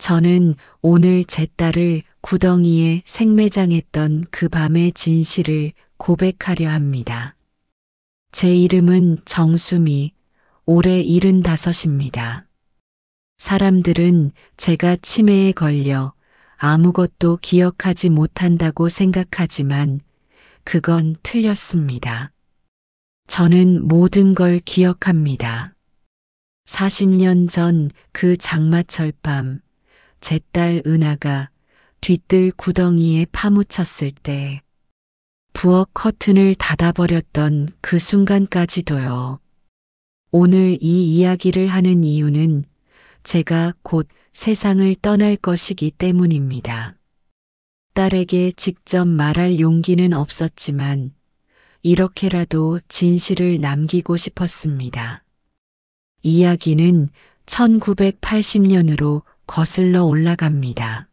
저는 오늘 제 딸을 구덩이에 생매장했던 그 밤의 진실을 고백하려 합니다. 제 이름은 정수미, 올해 75입니다. 사람들은 제가 치매에 걸려 아무것도 기억하지 못한다고 생각하지만 그건 틀렸습니다. 저는 모든 걸 기억합니다. 40년 전 그 장마철 밤, 제 딸 은하가 뒤뜰 구덩이에 파묻혔을 때 부엌 커튼을 닫아버렸던 그 순간까지도요. 오늘 이 이야기를 하는 이유는 제가 곧 세상을 떠날 것이기 때문입니다. 딸에게 직접 말할 용기는 없었지만 이렇게라도 진실을 남기고 싶었습니다. 이야기는 1980년으로 거슬러 올라갑니다.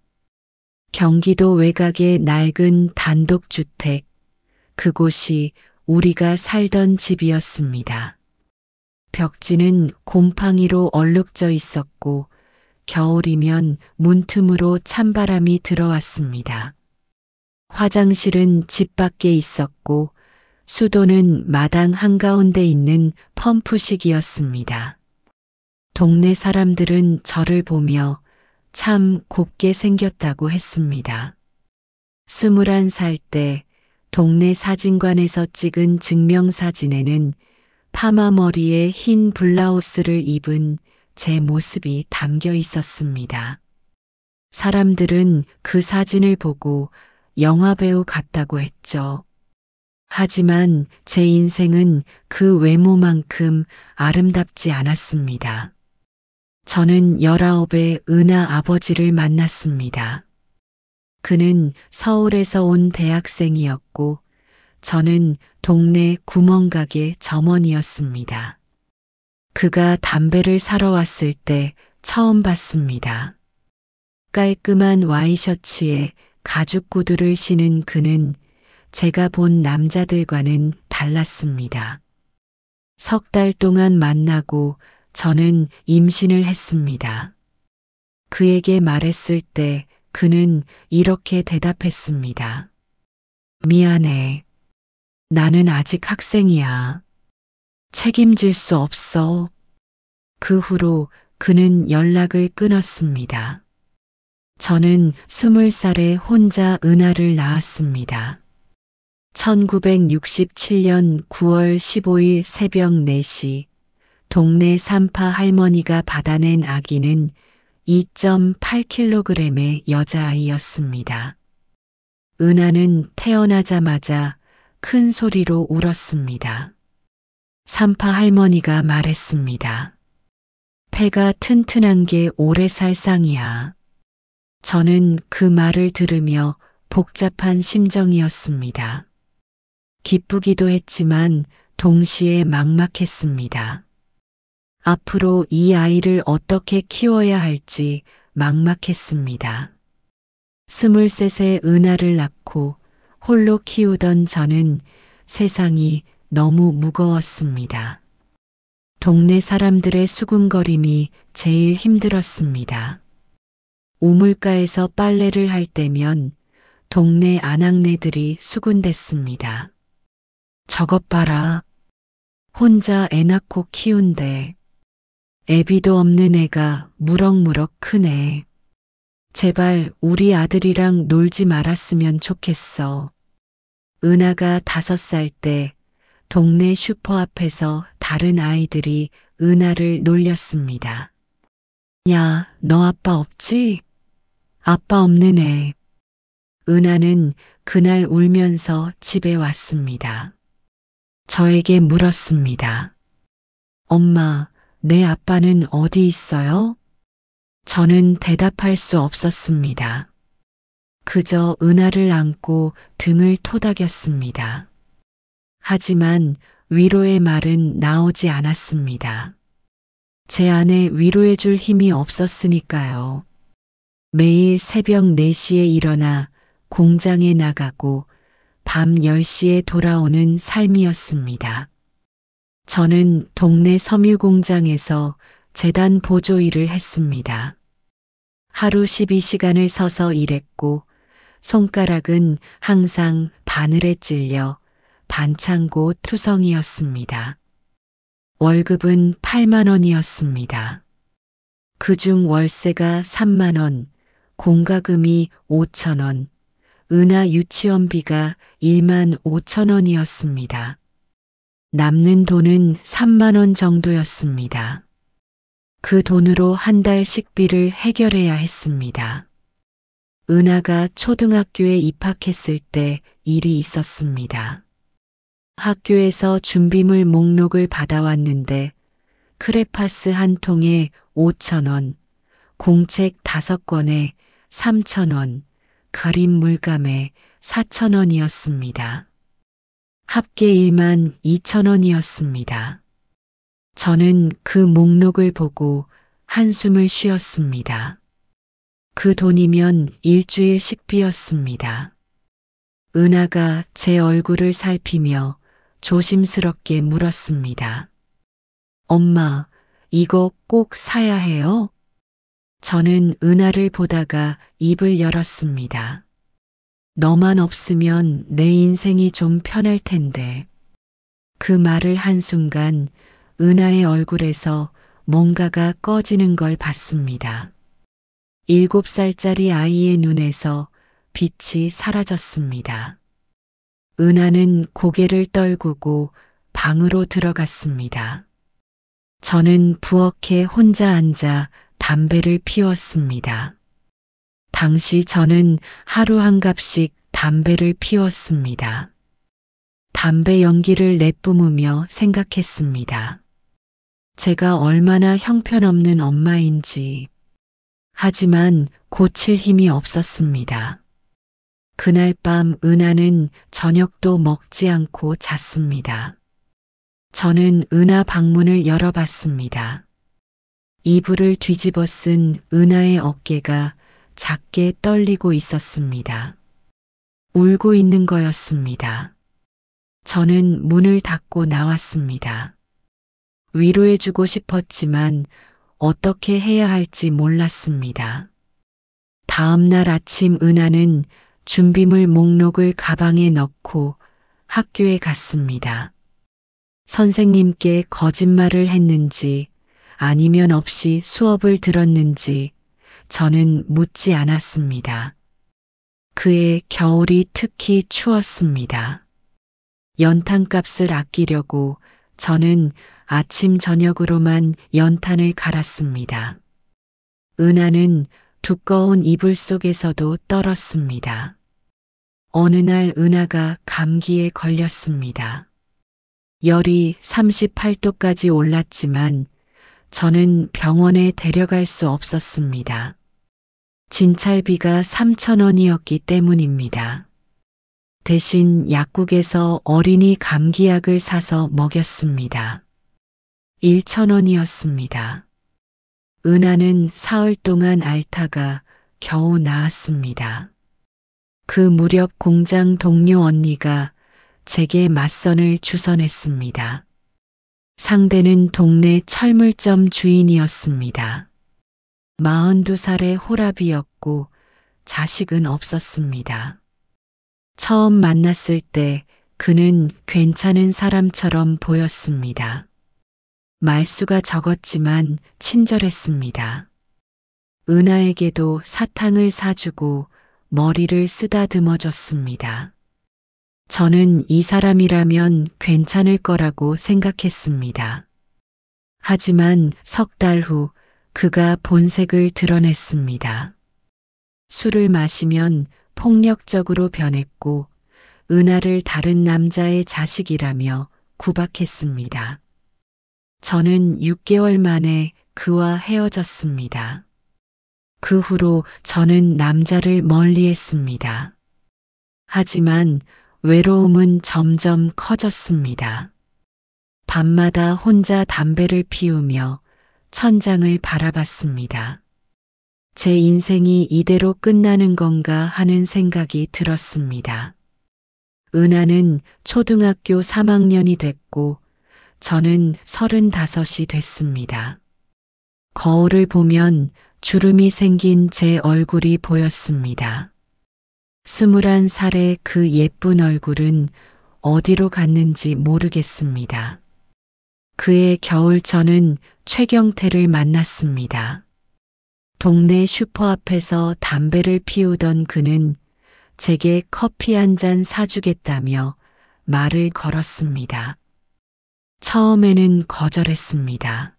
경기도 외곽의 낡은 단독주택, 그곳이 우리가 살던 집이었습니다. 벽지는 곰팡이로 얼룩져 있었고 겨울이면 문틈으로 찬바람이 들어왔습니다. 화장실은 집 밖에 있었고 수도는 마당 한가운데 있는 펌프식이었습니다. 동네 사람들은 저를 보며 참 곱게 생겼다고 했습니다. 21살 때 동네 사진관에서 찍은 증명사진에는 파마 머리에 흰 블라우스를 입은 제 모습이 담겨 있었습니다. 사람들은 그 사진을 보고 영화배우 같다고 했죠. 하지만 제 인생은 그 외모만큼 아름답지 않았습니다. 저는 19에 은하 아버지를 만났습니다. 그는 서울에서 온 대학생이었고 저는 동네 구멍가게 점원이었습니다. 그가 담배를 사러 왔을 때 처음 봤습니다. 깔끔한 와이셔츠에 가죽 구두를 신은 그는 제가 본 남자들과는 달랐습니다. 석 달 동안 만나고 저는 임신을 했습니다. 그에게 말했을 때 그는 이렇게 대답했습니다. 미안해. 나는 아직 학생이야. 책임질 수 없어. 그 후로 그는 연락을 끊었습니다. 저는 20살에 혼자 은하를 낳았습니다. 1967년 9월 15일 새벽 4시 동네 산파 할머니가 받아낸 아기는 2.8kg의 여자아이였습니다. 은하는 태어나자마자 큰 소리로 울었습니다. 산파 할머니가 말했습니다. 폐가 튼튼한 게 오래 살 쌍이야. 저는 그 말을 들으며 복잡한 심정이었습니다. 기쁘기도 했지만 동시에 막막했습니다. 앞으로 이 아이를 어떻게 키워야 할지 막막했습니다. 23세 은하를 낳고 홀로 키우던 저는 세상이 너무 무거웠습니다. 동네 사람들의 수군거림이 제일 힘들었습니다. 우물가에서 빨래를 할 때면 동네 아낙네들이 수군댔습니다. 저것 봐라. 혼자 애 낳고 키운대. 애비도 없는 애가 무럭무럭 크네. 제발 우리 아들이랑 놀지 말았으면 좋겠어. 은하가 5살 때 동네 슈퍼 앞에서 다른 아이들이 은하를 놀렸습니다. 야, 너 아빠 없지? 아빠 없는 애. 은하는 그날 울면서 집에 왔습니다. 저에게 물었습니다. 엄마, 내 아빠는 어디 있어요? 저는 대답할 수 없었습니다. 그저 은하를 안고 등을 토닥였습니다. 하지만 위로의 말은 나오지 않았습니다. 제 안에 위로해줄 힘이 없었으니까요. 매일 새벽 4시에 일어나 공장에 나가고 밤 10시에 돌아오는 삶이었습니다. 저는 동네 섬유 공장에서 재단 보조 일을 했습니다. 하루 12시간을 서서 일했고 손가락은 항상 바늘에 찔려 반창고 투성이었습니다. 월급은 8만 원이었습니다. 그중 월세가 3만 원, 공과금이 5천 원, 은하 유치원비가 1만 5천 원이었습니다. 남는 돈은 3만 원 정도였습니다. 그 돈으로 한 달 식비를 해결해야 했습니다. 은하가 초등학교에 입학했을 때 일이 있었습니다. 학교에서 준비물 목록을 받아왔는데 크레파스 한 통에 5천 원, 공책 5권에 3천 원, 그림 물감에 4천 원이었습니다. 합계 1만 2천 원이었습니다. 저는 그 목록을 보고 한숨을 쉬었습니다. 그 돈이면 일주일 식비였습니다. 은하가 제 얼굴을 살피며 조심스럽게 물었습니다. 엄마, 이거 꼭 사야 해요? 저는 은하를 보다가 입을 열었습니다. 너만 없으면 내 인생이 좀 편할 텐데. 그 말을 한순간 은하의 얼굴에서 뭔가가 꺼지는 걸 봤습니다. 7살짜리 아이의 눈에서 빛이 사라졌습니다. 은하는 고개를 떨구고 방으로 들어갔습니다. 저는 부엌에 혼자 앉아 담배를 피웠습니다. 당시 저는 하루 한 갑씩 담배를 피웠습니다. 담배 연기를 내뿜으며 생각했습니다. 제가 얼마나 형편없는 엄마인지. 하지만 고칠 힘이 없었습니다. 그날 밤 은하는 저녁도 먹지 않고 잤습니다. 저는 은하 방문을 열어봤습니다. 이불을 뒤집어 쓴 은하의 어깨가 작게 떨리고 있었습니다. 울고 있는 거였습니다. 저는 문을 닫고 나왔습니다. 위로해주고 싶었지만 어떻게 해야 할지 몰랐습니다. 다음 날 아침 은하는 준비물 목록을 가방에 넣고 학교에 갔습니다. 선생님께 거짓말을 했는지 아니면 없이 수업을 들었는지 저는 묻지 않았습니다. 그해 겨울이 특히 추웠습니다. 연탄값을 아끼려고 저는 아침 저녁으로만 연탄을 갈았습니다. 은하는 두꺼운 이불 속에서도 떨었습니다. 어느 날 은하가 감기에 걸렸습니다. 열이 38도까지 올랐지만 저는 병원에 데려갈 수 없었습니다. 진찰비가 3천 원이었기 때문입니다. 대신 약국에서 어린이 감기약을 사서 먹였습니다. 1천 원이었습니다. 은하는 사흘 동안 앓다가 겨우 나았습니다. 그 무렵 공장 동료 언니가 제게 맞선을 주선했습니다. 상대는 동네 철물점 주인이었습니다. 42살의 호랍이었고 자식은 없었습니다. 처음 만났을 때 그는 괜찮은 사람처럼 보였습니다. 말수가 적었지만 친절했습니다. 은하에게도 사탕을 사주고 머리를 쓰다듬어 줬습니다. 저는 이 사람이라면 괜찮을 거라고 생각했습니다. 하지만 석 달 후 그가 본색을 드러냈습니다. 술을 마시면 폭력적으로 변했고 은하를 다른 남자의 자식이라며 구박했습니다. 저는 6개월 만에 그와 헤어졌습니다. 그 후로 저는 남자를 멀리했습니다. 하지만 외로움은 점점 커졌습니다. 밤마다 혼자 담배를 피우며 천장을 바라봤습니다. 제 인생이 이대로 끝나는 건가 하는 생각이 들었습니다. 은하는 초등학교 3학년이 됐고 저는 35이 됐습니다. 거울을 보면 주름이 생긴 제 얼굴이 보였습니다. 21살의 그 예쁜 얼굴은 어디로 갔는지 모르겠습니다. 그해 겨울 저는 최경태를 만났습니다. 동네 슈퍼 앞에서 담배를 피우던 그는 제게 커피 한 잔 사주겠다며 말을 걸었습니다. 처음에는 거절했습니다.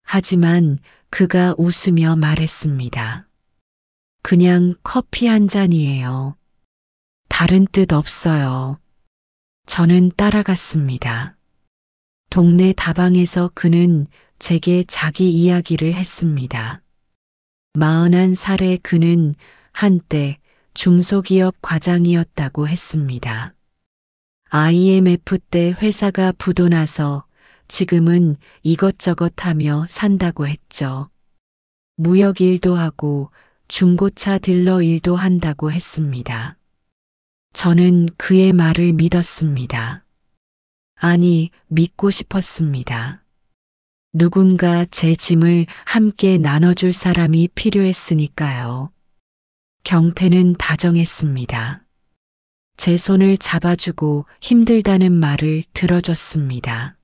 하지만 그가 웃으며 말했습니다. 그냥 커피 한 잔이에요. 다른 뜻 없어요. 저는 따라갔습니다. 동네 다방에서 그는 제게 자기 이야기를 했습니다. 41살의 그는 한때 중소기업 과장이었다고 했습니다. IMF 때 회사가 부도나서 지금은 이것저것 하며 산다고 했죠. 무역 일도 하고 중고차 딜러 일도 한다고 했습니다. 저는 그의 말을 믿었습니다. 아니, 믿고 싶었습니다. 누군가 제 짐을 함께 나눠줄 사람이 필요했으니까요. 경태는 다정했습니다. 제 손을 잡아주고 힘들다는 말을 들어줬습니다.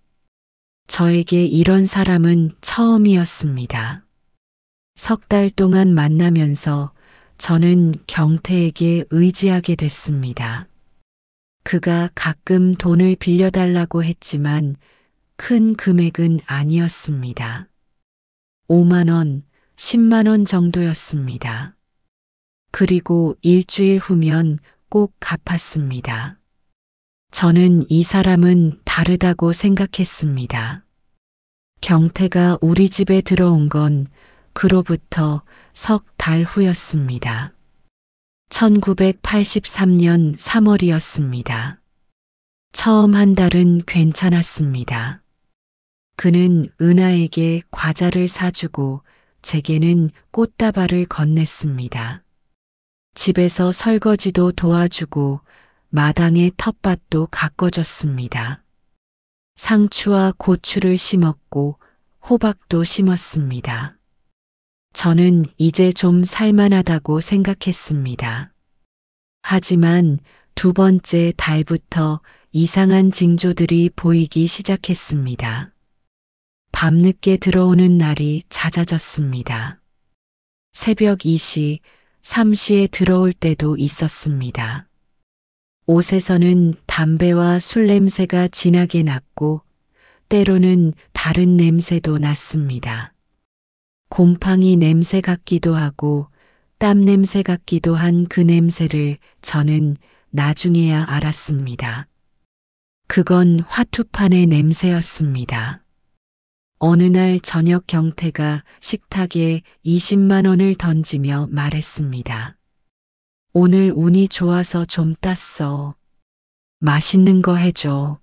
저에게 이런 사람은 처음이었습니다. 3달 동안 만나면서 저는 경태에게 의지하게 됐습니다. 그가 가끔 돈을 빌려달라고 했지만 큰 금액은 아니었습니다. 5만 원, 10만 원 정도였습니다. 그리고 일주일 후면 꼭 갚았습니다. 저는 이 사람은 다르다고 생각했습니다. 경태가 우리 집에 들어온 건 그로부터 3달 후였습니다. 1983년 3월이었습니다. 처음 한 달은 괜찮았습니다. 그는 은하에게 과자를 사주고 제게는 꽃다발을 건넸습니다. 집에서 설거지도 도와주고 마당에 텃밭도 가꿔줬습니다. 상추와 고추를 심었고 호박도 심었습니다. 저는 이제 좀 살만하다고 생각했습니다. 하지만 2번째 달부터 이상한 징조들이 보이기 시작했습니다. 밤늦게 들어오는 날이 잦아졌습니다. 새벽 2시, 3시에 들어올 때도 있었습니다. 옷에서는 담배와 술 냄새가 진하게 났고 때로는 다른 냄새도 났습니다. 곰팡이 냄새 같기도 하고 땀 냄새 같기도 한 그 냄새를 저는 나중에야 알았습니다. 그건 화투판의 냄새였습니다. 어느 날 저녁 경태가 식탁에 20만 원을 던지며 말했습니다. 오늘 운이 좋아서 좀 땄어. 맛있는 거 해줘.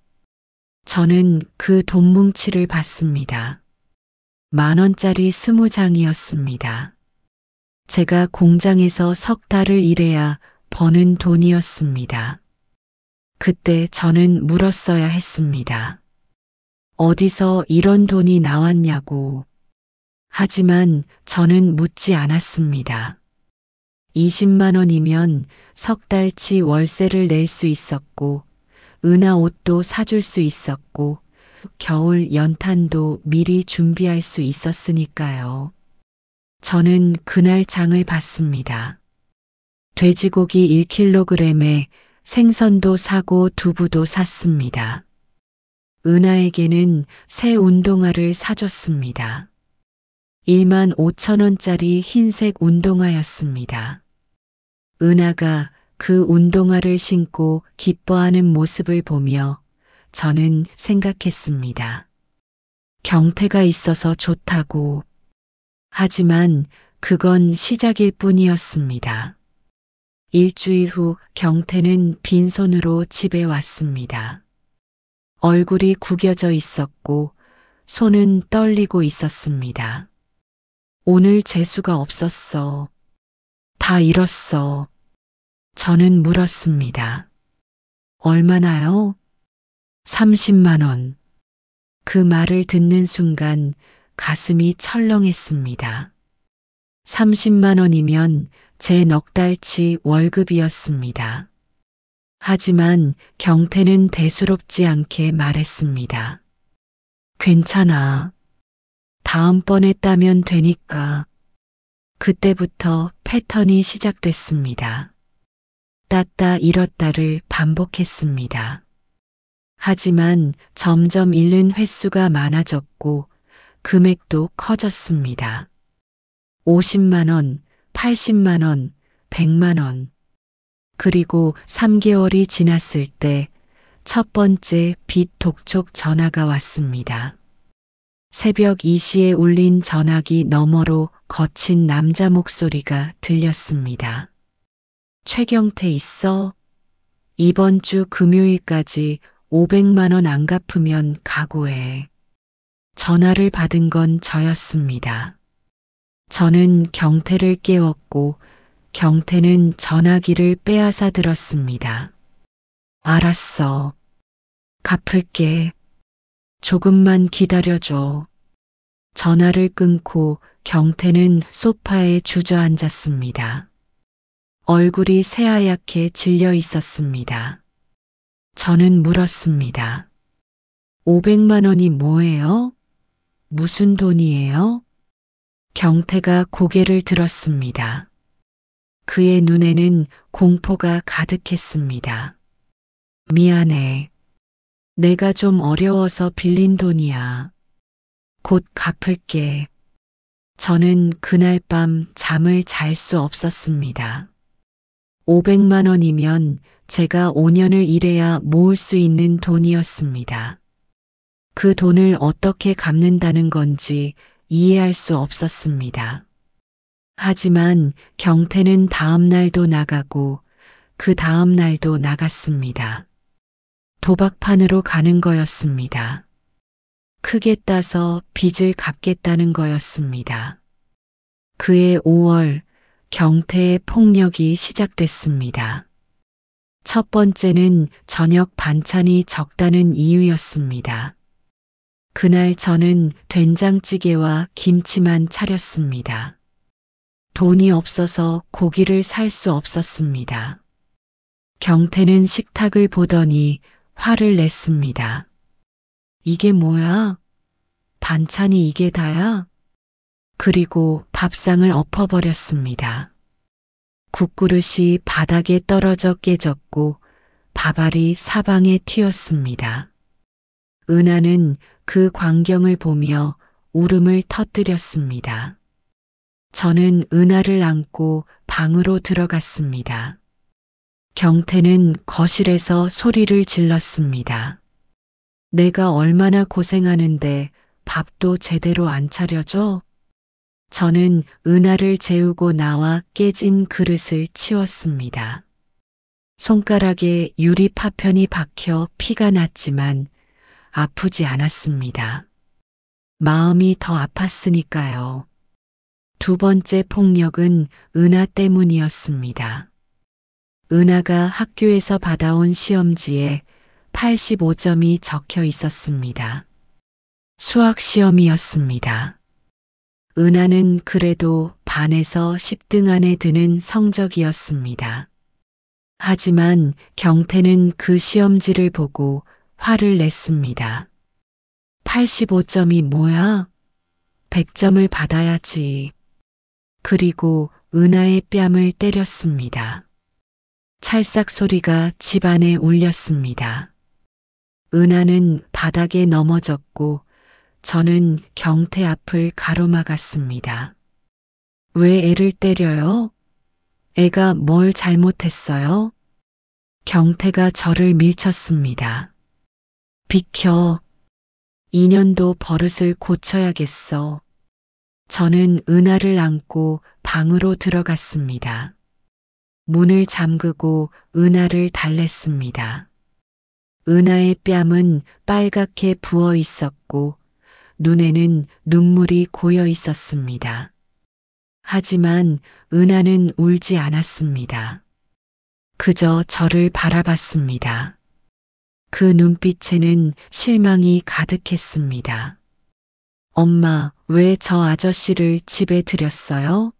저는 그 돈뭉치를 받습니다. 10,000원짜리 20장이었습니다. 제가 공장에서 3달을 일해야 버는 돈이었습니다. 그때 저는 물었어야 했습니다. 어디서 이런 돈이 나왔냐고. 하지만 저는 묻지 않았습니다. 20만 원이면 3달치 월세를 낼 수 있었고 은하 옷도 사줄 수 있었고 겨울 연탄도 미리 준비할 수 있었으니까요. 저는 그날 장을 봤습니다. 돼지고기 1kg에 생선도 사고 두부도 샀습니다. 은하에게는 새 운동화를 사줬습니다. 15,000원짜리 흰색 운동화였습니다. 은하가 그 운동화를 신고 기뻐하는 모습을 보며 저는 생각했습니다. 경태가 있어서 좋다고. 하지만 그건 시작일 뿐이었습니다. 일주일 후 경태는 빈손으로 집에 왔습니다. 얼굴이 구겨져 있었고 손은 떨리고 있었습니다. 오늘 재수가 없었어. 다 잃었어. 저는 물었습니다. 얼마나요? 30만 원. 그 말을 듣는 순간 가슴이 철렁했습니다. 30만 원이면 제 넉 달치 월급이었습니다. 하지만 경태는 대수롭지 않게 말했습니다. 괜찮아. 다음번에 따면 되니까. 그때부터 패턴이 시작됐습니다. 땄다 잃었다를 반복했습니다. 하지만 점점 잃는 횟수가 많아졌고 금액도 커졌습니다. 50만 원, 80만 원, 100만 원. 그리고 3개월이 지났을 때 첫 번째 빚 독촉 전화가 왔습니다. 새벽 2시에 울린 전화기 너머로 거친 남자 목소리가 들렸습니다. 최경태 있어? 이번 주 금요일까지 500만 원 안 갚으면 각오해. 전화를 받은 건 저였습니다. 저는 경태를 깨웠고 경태는 전화기를 빼앗아 들었습니다. 알았어. 갚을게. 조금만 기다려줘. 전화를 끊고 경태는 소파에 주저앉았습니다. 얼굴이 새하얗게 질려 있었습니다. 저는 물었습니다. 500만 원이 뭐예요? 무슨 돈이에요? 경태가 고개를 들었습니다. 그의 눈에는 공포가 가득했습니다. 미안해. 내가 좀 어려워서 빌린 돈이야. 곧 갚을게. 저는 그날 밤 잠을 잘 수 없었습니다. 500만 원이면 제가 5년을 일해야 모을 수 있는 돈이었습니다. 그 돈을 어떻게 갚는다는 건지 이해할 수 없었습니다. 하지만 경태는 다음 날도 나가고 그 다음 날도 나갔습니다. 도박판으로 가는 거였습니다. 크게 따서 빚을 갚겠다는 거였습니다. 그해 5월 경태의 폭력이 시작됐습니다. 첫 번째는 저녁 반찬이 적다는 이유였습니다. 그날 저는 된장찌개와 김치만 차렸습니다. 돈이 없어서 고기를 살 수 없었습니다. 경태는 식탁을 보더니 화를 냈습니다. 이게 뭐야? 반찬이 이게 다야? 그리고 밥상을 엎어버렸습니다. 국그릇이 바닥에 떨어져 깨졌고 밥알이 사방에 튀었습니다. 은하는 그 광경을 보며 울음을 터뜨렸습니다. 저는 은하를 안고 방으로 들어갔습니다. 경태는 거실에서 소리를 질렀습니다. 내가 얼마나 고생하는데 밥도 제대로 안 차려줘? 저는 은하를 재우고 나와 깨진 그릇을 치웠습니다. 손가락에 유리 파편이 박혀 피가 났지만 아프지 않았습니다. 마음이 더 아팠으니까요. 두 번째 폭력은 은하 때문이었습니다. 은하가 학교에서 받아온 시험지에 85점이 적혀 있었습니다. 수학 시험이었습니다. 은하는 그래도 반에서 10등 안에 드는 성적이었습니다. 하지만 경태는 그 시험지를 보고 화를 냈습니다. 85점이 뭐야? 100점을 받아야지. 그리고 은하의 뺨을 때렸습니다. 찰싹 소리가 집안에 울렸습니다. 은하는 바닥에 넘어졌고 저는 경태 앞을 가로막았습니다. 왜 애를 때려요? 애가 뭘 잘못했어요? 경태가 저를 밀쳤습니다. 비켜. 2년도 버릇을 고쳐야겠어. 저는 은하를 안고 방으로 들어갔습니다. 문을 잠그고 은하를 달랬습니다. 은하의 뺨은 빨갛게 부어 있었고 눈에는 눈물이 고여 있었습니다. 하지만 은하는 울지 않았습니다. 그저 저를 바라봤습니다. 그 눈빛에는 실망이 가득했습니다. 엄마, 왜 저 아저씨를 집에 들였어요?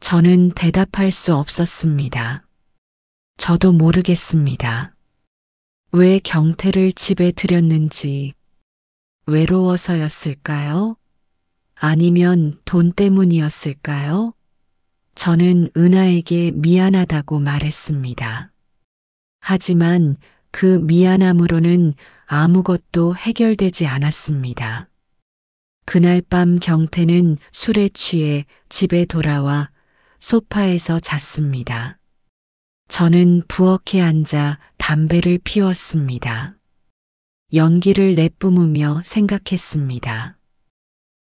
저는 대답할 수 없었습니다. 저도 모르겠습니다. 왜 경태를 집에 들였는지. 외로워서였을까요? 아니면 돈 때문이었을까요? 저는 은하에게 미안하다고 말했습니다. 하지만 그 미안함으로는 아무것도 해결되지 않았습니다. 그날 밤 경태는 술에 취해 집에 돌아와 소파에서 잤습니다. 저는 부엌에 앉아 담배를 피웠습니다. 연기를 내뿜으며 생각했습니다.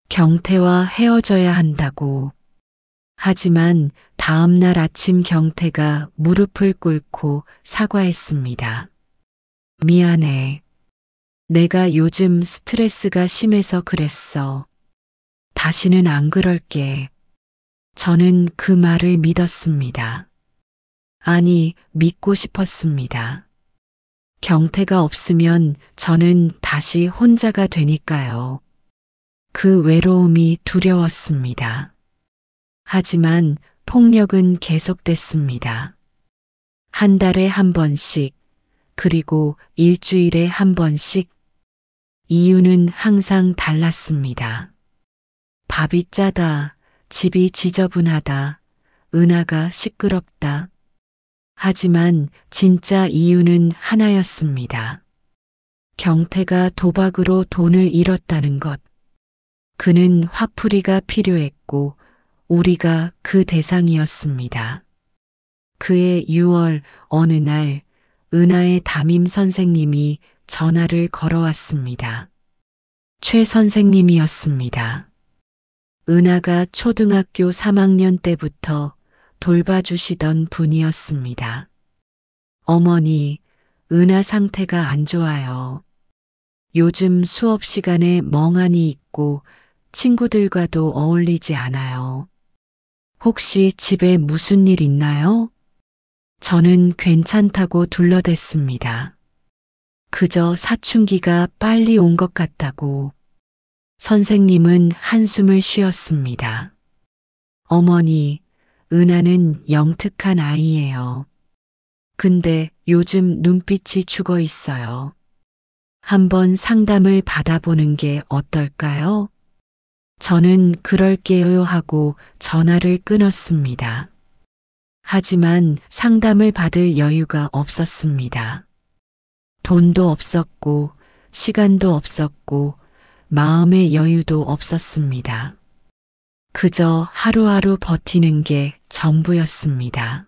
경태와 헤어져야 한다고. 하지만 다음 날 아침 경태가 무릎을 꿇고 사과했습니다. 미안해. 내가 요즘 스트레스가 심해서 그랬어. 다시는 안 그럴게. 저는 그 말을 믿었습니다. 아니, 믿고 싶었습니다. 경태가 없으면 저는 다시 혼자가 되니까요. 그 외로움이 두려웠습니다. 하지만 폭력은 계속됐습니다. 한 달에 한 번씩, 그리고 일주일에 한 번씩. 이유는 항상 달랐습니다. 밥이 짜다, 집이 지저분하다, 은하가 시끄럽다. 하지만 진짜 이유는 하나였습니다. 경태가 도박으로 돈을 잃었다는 것. 그는 화풀이가 필요했고 우리가 그 대상이었습니다. 그해 6월 어느 날 은하의 담임 선생님이 전화를 걸어왔습니다. 최 선생님이었습니다. 은하가 초등학교 3학년 때부터 돌봐주시던 분이었습니다. 어머니, 은하 상태가 안 좋아요. 요즘 수업 시간에 멍하니 있고 친구들과도 어울리지 않아요. 혹시 집에 무슨 일 있나요? 저는 괜찮다고 둘러댔습니다. 그저 사춘기가 빨리 온 것 같다고. 선생님은 한숨을 쉬었습니다. 어머니, 은하는 영특한 아이예요. 근데 요즘 눈빛이 죽어 있어요. 한번 상담을 받아보는 게 어떨까요? 저는 그럴게요 하고 전화를 끊었습니다. 하지만 상담을 받을 여유가 없었습니다. 돈도 없었고, 시간도 없었고, 마음의 여유도 없었습니다. 그저 하루하루 버티는 게 전부였습니다.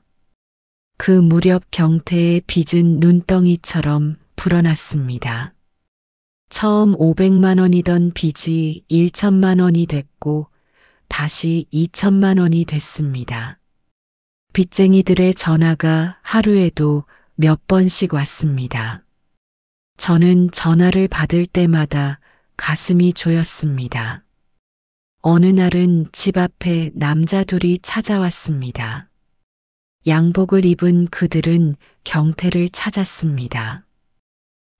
그 무렵 경태의 빚은 눈덩이처럼 불어났습니다. 처음 500만 원이던 빚이 1천만 원이 됐고 다시 2천만 원이 됐습니다. 빚쟁이들의 전화가 하루에도 몇 번씩 왔습니다. 저는 전화를 받을 때마다 가슴이 조였습니다. 어느 날은 집 앞에 남자 둘이 찾아왔습니다. 양복을 입은 그들은 경태를 찾았습니다.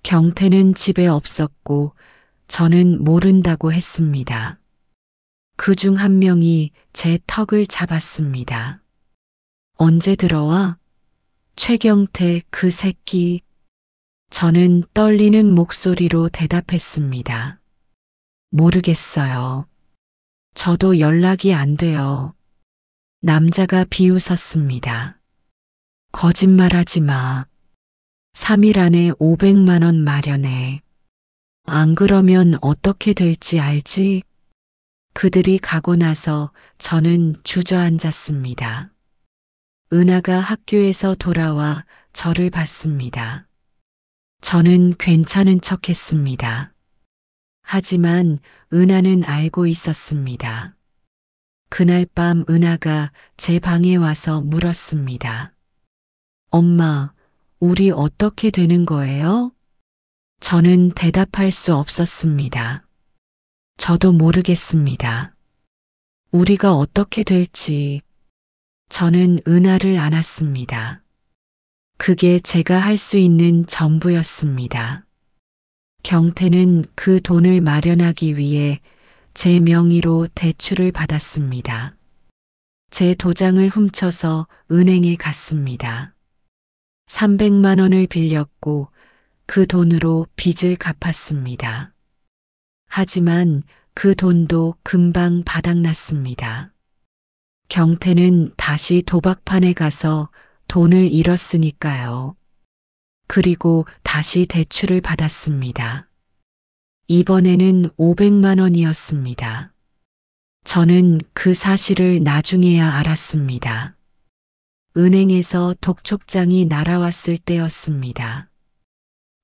경태는 집에 없었고 저는 모른다고 했습니다. 그중 한 명이 제 턱을 잡았습니다. 언제 들어와? 최경태 그 새끼. 저는 떨리는 목소리로 대답했습니다. 모르겠어요. 저도 연락이 안 돼요. 남자가 비웃었습니다. 거짓말하지 마. 3일 안에 500만 원 마련해. 안 그러면 어떻게 될지 알지? 그들이 가고 나서 저는 주저앉았습니다. 은하가 학교에서 돌아와 저를 봤습니다. 저는 괜찮은 척 했습니다. 하지만 은하는 알고 있었습니다. 그날 밤 은하가 제 방에 와서 물었습니다. 엄마, 우리 어떻게 되는 거예요? 저는 대답할 수 없었습니다. 저도 모르겠습니다. 우리가 어떻게 될지. 저는 은하를 안았습니다. 그게 제가 할 수 있는 전부였습니다. 경태는 그 돈을 마련하기 위해 제 명의로 대출을 받았습니다. 제 도장을 훔쳐서 은행에 갔습니다. 300만 원을 빌렸고 그 돈으로 빚을 갚았습니다. 하지만 그 돈도 금방 바닥났습니다. 경태는 다시 도박판에 가서 돈을 잃었으니까요. 그리고 다시 대출을 받았습니다. 이번에는 500만 원이었습니다. 저는 그 사실을 나중에야 알았습니다. 은행에서 독촉장이 날아왔을 때였습니다.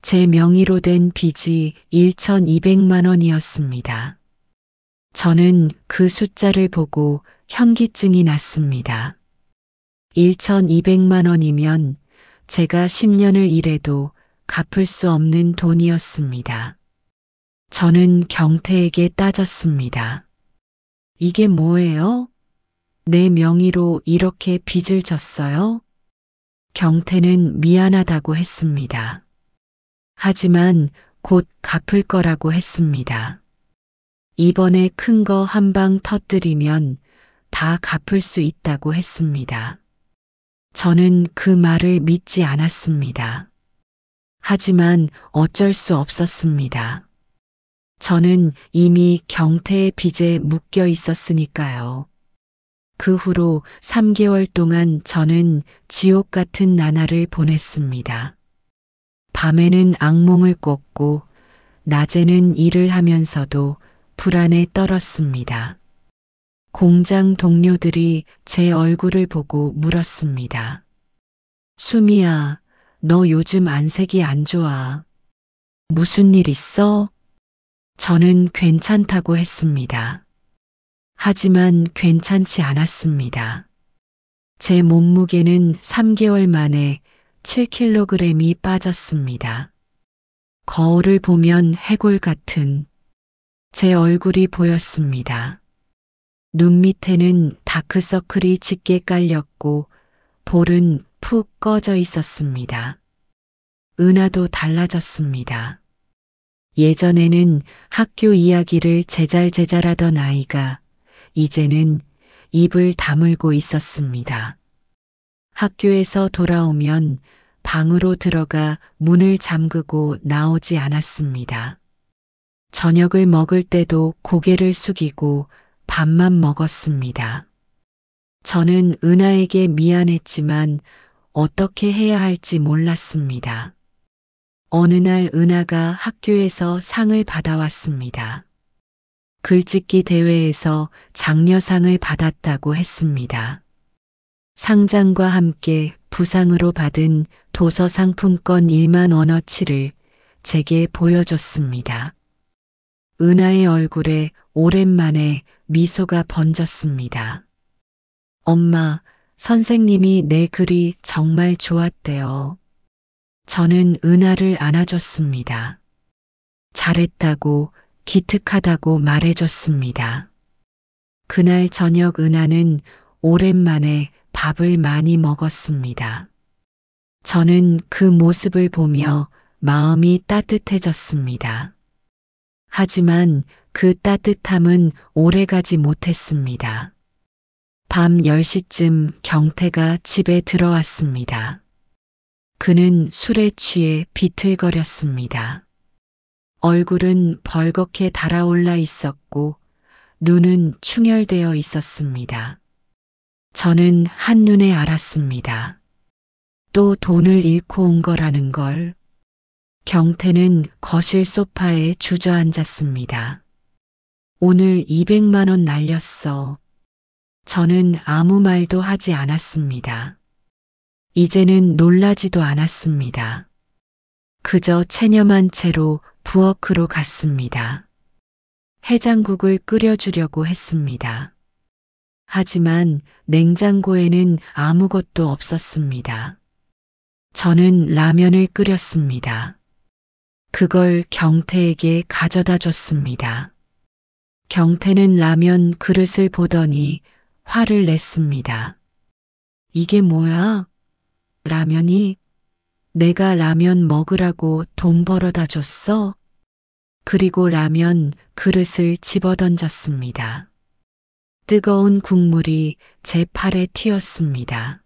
제 명의로 된 빚이 1,200만 원이었습니다. 저는 그 숫자를 보고 현기증이 났습니다. 1,200만 원이면 제가 10년을 일해도 갚을 수 없는 돈이었습니다. 저는 경태에게 따졌습니다. 이게 뭐예요? 내 명의로 이렇게 빚을 졌어요? 경태는 미안하다고 했습니다. 하지만 곧 갚을 거라고 했습니다. 이번에 큰 거 한 방 터뜨리면 다 갚을 수 있다고 했습니다. 저는 그 말을 믿지 않았습니다. 하지만 어쩔 수 없었습니다. 저는 이미 경태의 빚에 묶여 있었으니까요. 그 후로 3개월 동안 저는 지옥 같은 나날을 보냈습니다. 밤에는 악몽을 꿨고 낮에는 일을 하면서도 불안에 떨었습니다. 공장 동료들이 제 얼굴을 보고 물었습니다. 수미야, 너 요즘 안색이 안 좋아. 무슨 일 있어? 저는 괜찮다고 했습니다. 하지만 괜찮지 않았습니다. 제 몸무게는 3개월 만에 7kg이 빠졌습니다. 거울을 보면 해골 같은 제 얼굴이 보였습니다. 눈 밑에는 다크서클이 짙게 깔렸고 볼은 푹 꺼져 있었습니다. 은하도 달라졌습니다. 예전에는 학교 이야기를 제잘제잘하던 아이가 이제는 입을 다물고 있었습니다. 학교에서 돌아오면 방으로 들어가 문을 잠그고 나오지 않았습니다. 저녁을 먹을 때도 고개를 숙이고 밥만 먹었습니다. 저는 은하에게 미안했지만 어떻게 해야 할지 몰랐습니다. 어느 날 은하가 학교에서 상을 받아왔습니다. 글짓기 대회에서 장려상을 받았다고 했습니다. 상장과 함께 부상으로 받은 도서 상품권 1만 원어치를 제게 보여줬습니다. 은하의 얼굴에 오랜만에 미소가 번졌습니다. 엄마, 선생님이 내 글이 정말 좋았대요. 저는 은하를 안아줬습니다. 잘했다고, 기특하다고 말해줬습니다. 그날 저녁 은하는 오랜만에 밥을 많이 먹었습니다. 저는 그 모습을 보며 마음이 따뜻해졌습니다. 하지만 그 따뜻함은 오래가지 못했습니다. 밤 10시쯤 경태가 집에 들어왔습니다. 그는 술에 취해 비틀거렸습니다. 얼굴은 벌겋게 달아올라 있었고 눈은 충혈되어 있었습니다. 저는 한눈에 알았습니다. 또 돈을 잃고 온 거라는 걸. 경태는 거실 소파에 주저앉았습니다. 오늘 200만 원 날렸어. 저는 아무 말도 하지 않았습니다. 이제는 놀라지도 않았습니다. 그저 체념한 채로 부엌으로 갔습니다. 해장국을 끓여주려고 했습니다. 하지만 냉장고에는 아무것도 없었습니다. 저는 라면을 끓였습니다. 그걸 경태에게 가져다 줬습니다. 경태는 라면 그릇을 보더니 화를 냈습니다. 이게 뭐야? 라면이? 내가 라면 먹으라고 돈 벌어다 줬어? 그리고 라면 그릇을 집어던졌습니다. 뜨거운 국물이 제 팔에 튀었습니다.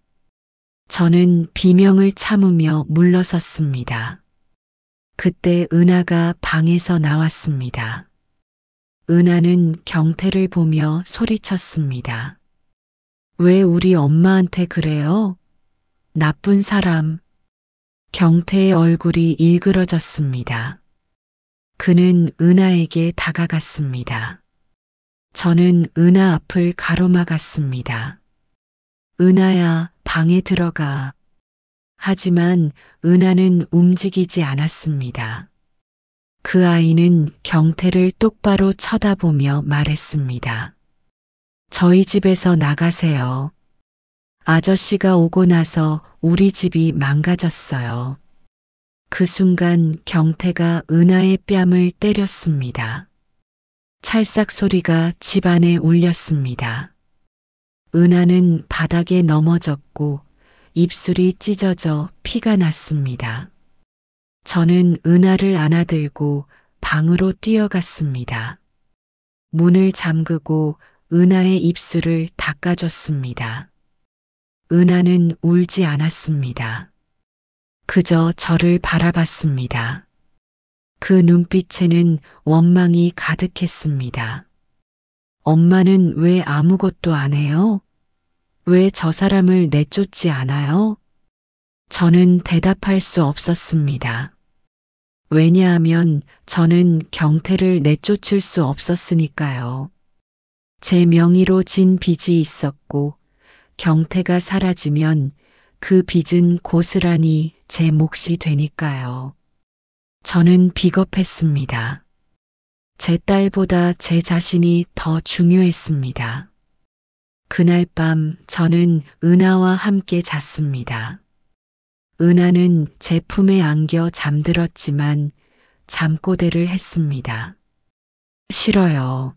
저는 비명을 참으며 물러섰습니다. 그때 은하가 방에서 나왔습니다. 은하는 경태를 보며 소리쳤습니다. 왜 우리 엄마한테 그래요? 나쁜 사람. 경태의 얼굴이 일그러졌습니다. 그는 은하에게 다가갔습니다. 저는 은하 앞을 가로막았습니다. 은하야, 방에 들어가. 하지만 은하는 움직이지 않았습니다. 그 아이는 경태를 똑바로 쳐다보며 말했습니다. 저희 집에서 나가세요. 아저씨가 오고 나서 우리 집이 망가졌어요. 그 순간 경태가 은하의 뺨을 때렸습니다. 찰싹 소리가 집안에 울렸습니다. 은하는 바닥에 넘어졌고 입술이 찢어져 피가 났습니다. 저는 은하를 안아들고 방으로 뛰어갔습니다. 문을 잠그고 은하의 입술을 닦아줬습니다. 은하는 울지 않았습니다. 그저 저를 바라봤습니다. 그 눈빛에는 원망이 가득했습니다. 엄마는 왜 아무것도 안 해요? 왜 저 사람을 내쫓지 않아요? 저는 대답할 수 없었습니다. 왜냐하면 저는 경태를 내쫓을 수 없었으니까요. 제 명의로 진 빚이 있었고 경태가 사라지면 그 빚은 고스란히 제 몫이 되니까요. 저는 비겁했습니다. 제 딸보다 제 자신이 더 중요했습니다. 그날 밤 저는 은하와 함께 잤습니다. 은하는 제 품에 안겨 잠들었지만 잠꼬대를 했습니다. 싫어요.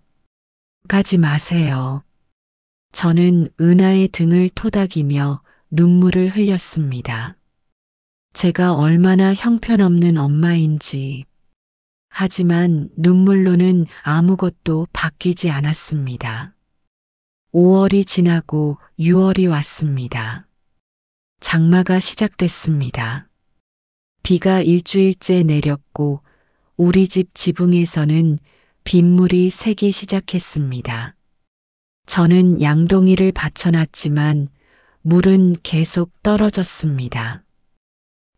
가지 마세요. 저는 은하의 등을 토닥이며 눈물을 흘렸습니다. 제가 얼마나 형편없는 엄마인지. 하지만 눈물로는 아무것도 바뀌지 않았습니다. 5월이 지나고 6월이 왔습니다. 장마가 시작됐습니다. 비가 일주일째 내렸고 우리 집 지붕에서는 빗물이 새기 시작했습니다. 저는 양동이를 받쳐놨지만 물은 계속 떨어졌습니다.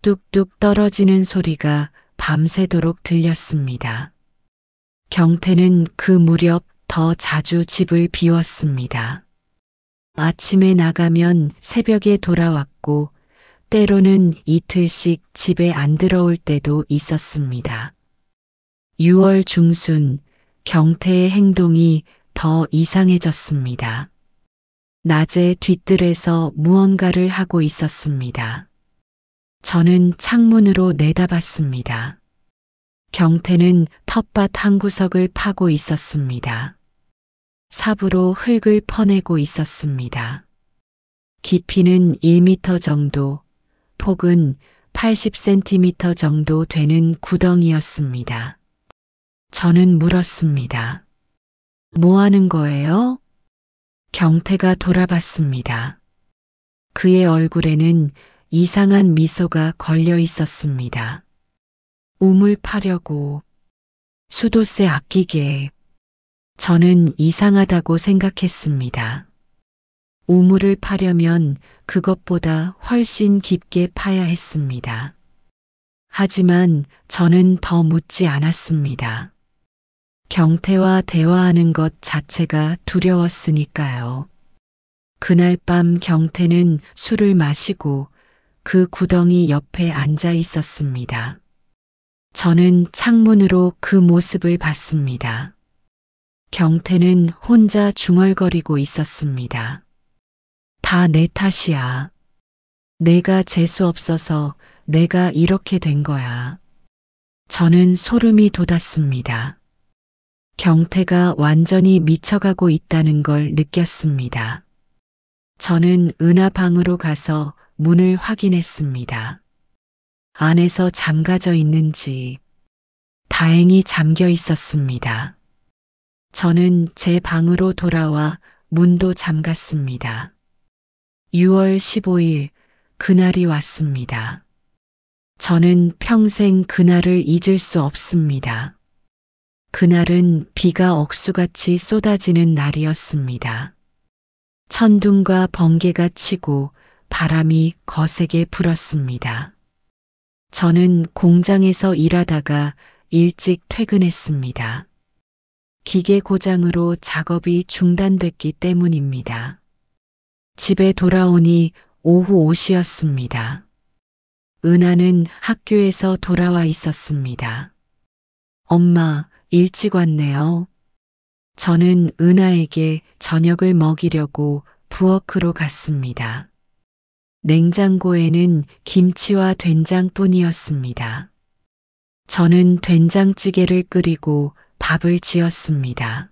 뚝뚝 떨어지는 소리가 밤새도록 들렸습니다. 경태는 그 무렵 더 자주 집을 비웠습니다. 아침에 나가면 새벽에 돌아왔고 때로는 이틀씩 집에 안 들어올 때도 있었습니다. 6월 중순 경태의 행동이 더 이상해졌습니다. 낮에 뒤뜰에서 무언가를 하고 있었습니다. 저는 창문으로 내다봤습니다. 경태는 텃밭 한 구석을 파고 있었습니다. 삽으로 흙을 퍼내고 있었습니다. 깊이는 1m 정도, 폭은 80cm 정도 되는 구덩이였습니다. 저는 물었습니다. 뭐 하는 거예요? 경태가 돌아봤습니다. 그의 얼굴에는 이상한 미소가 걸려 있었습니다. 우물 파려고. 수도세 아끼게. 저는 이상하다고 생각했습니다. 우물을 파려면 그것보다 훨씬 깊게 파야 했습니다. 하지만 저는 더 묻지 않았습니다. 경태와 대화하는 것 자체가 두려웠으니까요. 그날 밤 경태는 술을 마시고 그 구덩이 옆에 앉아 있었습니다. 저는 창문으로 그 모습을 봤습니다. 경태는 혼자 중얼거리고 있었습니다. 다 내 탓이야. 내가 재수 없어서 내가 이렇게 된 거야. 저는 소름이 돋았습니다. 경태가 완전히 미쳐가고 있다는 걸 느꼈습니다. 저는 은하 방으로 가서 문을 확인했습니다. 안에서 잠가져 있는지 다행히 잠겨 있었습니다. 저는 제 방으로 돌아와 문도 잠갔습니다. 6월 15일, 그날이 왔습니다. 저는 평생 그날을 잊을 수 없습니다. 그날은 비가 억수같이 쏟아지는 날이었습니다. 천둥과 번개가 치고 바람이 거세게 불었습니다. 저는 공장에서 일하다가 일찍 퇴근했습니다. 기계 고장으로 작업이 중단됐기 때문입니다. 집에 돌아오니 오후 5시였습니다. 은하는 학교에서 돌아와 있었습니다. 엄마, 일찍 왔네요. 저는 은하에게 저녁을 먹이려고 부엌으로 갔습니다. 냉장고에는 김치와 된장뿐이었습니다. 저는 된장찌개를 끓이고 밥을 지었습니다.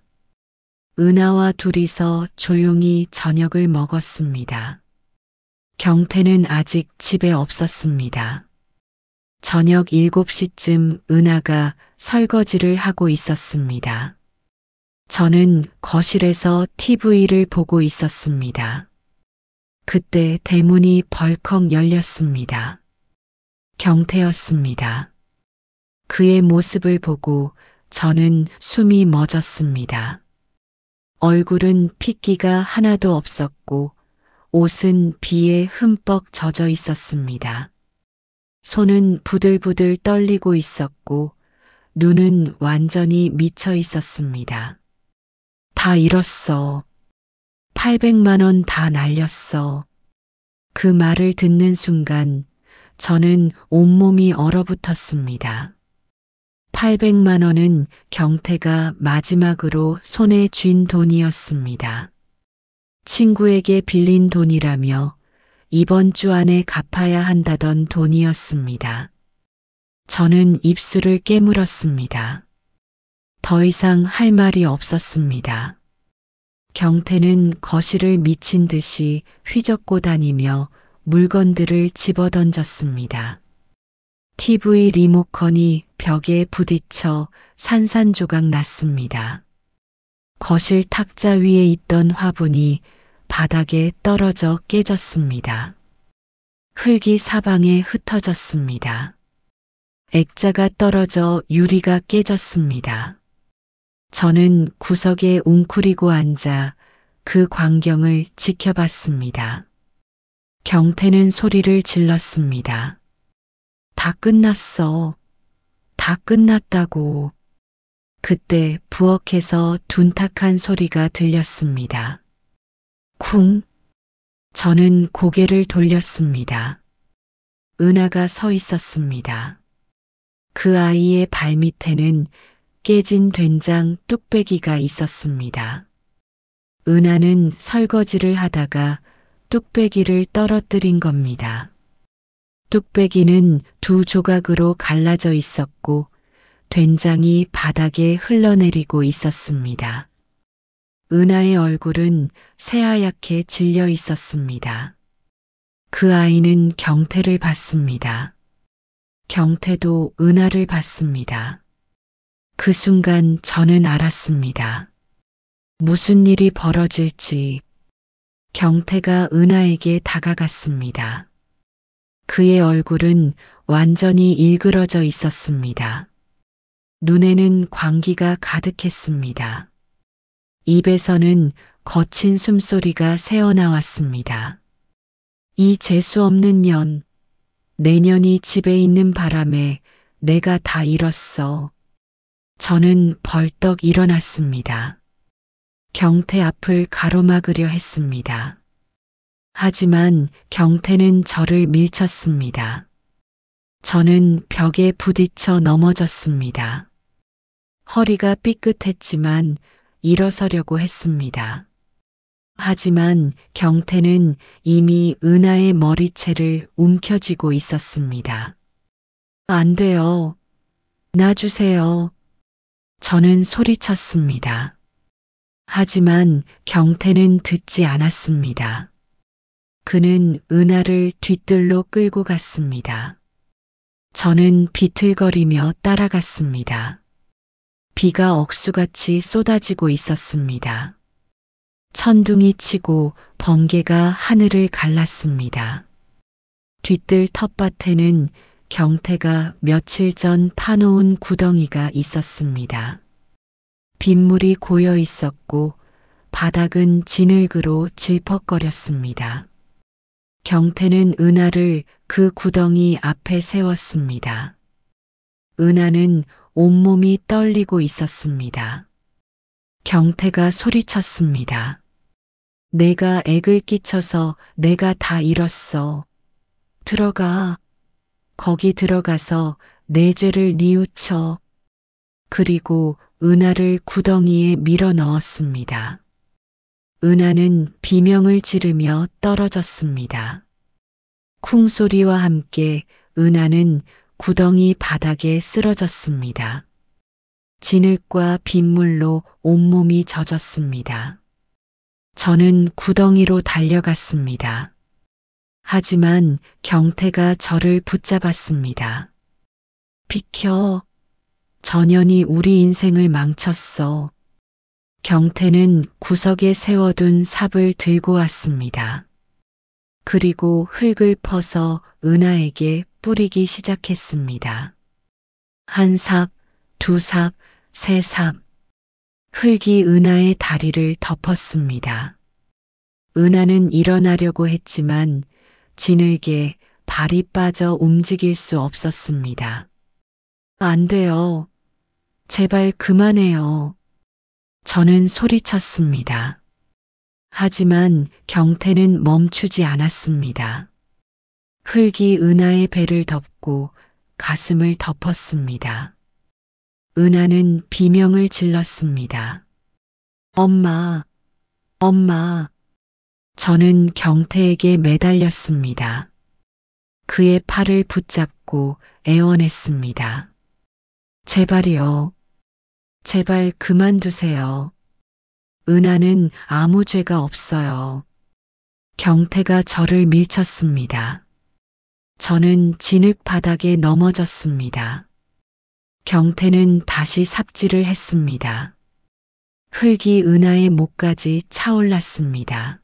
은하와 둘이서 조용히 저녁을 먹었습니다. 경태는 아직 집에 없었습니다. 저녁 7시쯤 은하가 설거지를 하고 있었습니다. 저는 거실에서 TV를 보고 있었습니다. 그때 대문이 벌컥 열렸습니다. 경태였습니다. 그의 모습을 보고 저는 숨이 멎었습니다. 얼굴은 핏기가 하나도 없었고 옷은 비에 흠뻑 젖어 있었습니다. 손은 부들부들 떨리고 있었고 눈은 완전히 미쳐 있었습니다. 다 잃었어. 800만 원 다 날렸어. 그 말을 듣는 순간 저는 온몸이 얼어붙었습니다. 800만 원은 경태가 마지막으로 손에 쥔 돈이었습니다. 친구에게 빌린 돈이라며 이번 주 안에 갚아야 한다던 돈이었습니다. 저는 입술을 깨물었습니다. 더 이상 할 말이 없었습니다. 경태는 거실을 미친 듯이 휘젓고 다니며 물건들을 집어던졌습니다. TV 리모컨이 벽에 부딪혀 산산조각 났습니다. 거실 탁자 위에 있던 화분이 바닥에 떨어져 깨졌습니다. 흙이 사방에 흩어졌습니다. 액자가 떨어져 유리가 깨졌습니다. 저는 구석에 웅크리고 앉아 그 광경을 지켜봤습니다. 경태는 소리를 질렀습니다. 다 끝났어. 다 끝났다고. 그때 부엌에서 둔탁한 소리가 들렸습니다. 쿵. 저는 고개를 돌렸습니다. 은하가 서 있었습니다. 그 아이의 발밑에는 깨진 된장 뚝배기가 있었습니다. 은하는 설거지를 하다가 뚝배기를 떨어뜨린 겁니다. 뚝배기는 두 조각으로 갈라져 있었고 된장이 바닥에 흘러내리고 있었습니다. 은하의 얼굴은 새하얗게 질려 있었습니다. 그 아이는 경태를 봤습니다. 경태도 은하를 봤습니다. 그 순간 저는 알았습니다. 무슨 일이 벌어질지. 경태가 은하에게 다가갔습니다. 그의 얼굴은 완전히 일그러져 있었습니다. 눈에는 광기가 가득했습니다. 입에서는 거친 숨소리가 새어나왔습니다. 이 재수 없는 년, 내년이 집에 있는 바람에 내가 다 잃었어. 저는 벌떡 일어났습니다. 경태 앞을 가로막으려 했습니다. 하지만 경태는 저를 밀쳤습니다. 저는 벽에 부딪혀 넘어졌습니다. 허리가 삐끗했지만 일어서려고 했습니다. 하지만 경태는 이미 은하의 머리채를 움켜쥐고 있었습니다. 안 돼요. 놔주세요. 저는 소리쳤습니다. 하지만 경태는 듣지 않았습니다. 그는 은하를 뒤뜰로 끌고 갔습니다. 저는 비틀거리며 따라갔습니다. 비가 억수같이 쏟아지고 있었습니다. 천둥이 치고 번개가 하늘을 갈랐습니다. 뒤뜰 텃밭에는 경태가 며칠 전 파놓은 구덩이가 있었습니다. 빗물이 고여 있었고 바닥은 진흙으로 질퍽거렸습니다. 경태는 은하를 그 구덩이 앞에 세웠습니다. 은하는 온몸이 떨리고 있었습니다. 경태가 소리쳤습니다. 내가 액을 끼쳐서 내가 다 잃었어. 들어가. 거기 들어가서 내 죄를 뉘우쳐. 그리고 은하를 구덩이에 밀어 넣었습니다. 은하는 비명을 지르며 떨어졌습니다. 쿵소리와 함께 은하는 구덩이 바닥에 쓰러졌습니다. 진흙과 빗물로 온몸이 젖었습니다. 저는 구덩이로 달려갔습니다. 하지만 경태가 저를 붙잡았습니다. 비켜. 전연이 우리 인생을 망쳤어. 경태는 구석에 세워둔 삽을 들고 왔습니다. 그리고 흙을 퍼서 은하에게 뿌리기 시작했습니다. 한 삽, 두 삽, 세 삽. 흙이 은하의 다리를 덮었습니다. 은하는 일어나려고 했지만 진흙에 발이 빠져 움직일 수 없었습니다. 안 돼요. 제발 그만해요. 저는 소리쳤습니다. 하지만 경태는 멈추지 않았습니다. 흙이 은하의 배를 덮고 가슴을 덮었습니다. 은하는 비명을 질렀습니다. 엄마, 엄마. 저는 경태에게 매달렸습니다. 그의 팔을 붙잡고 애원했습니다. 제발이요. 제발 그만두세요. 은하는 아무 죄가 없어요. 경태가 저를 밀쳤습니다. 저는 진흙 바닥에 넘어졌습니다. 경태는 다시 삽질을 했습니다. 흙이 은하의 목까지 차올랐습니다.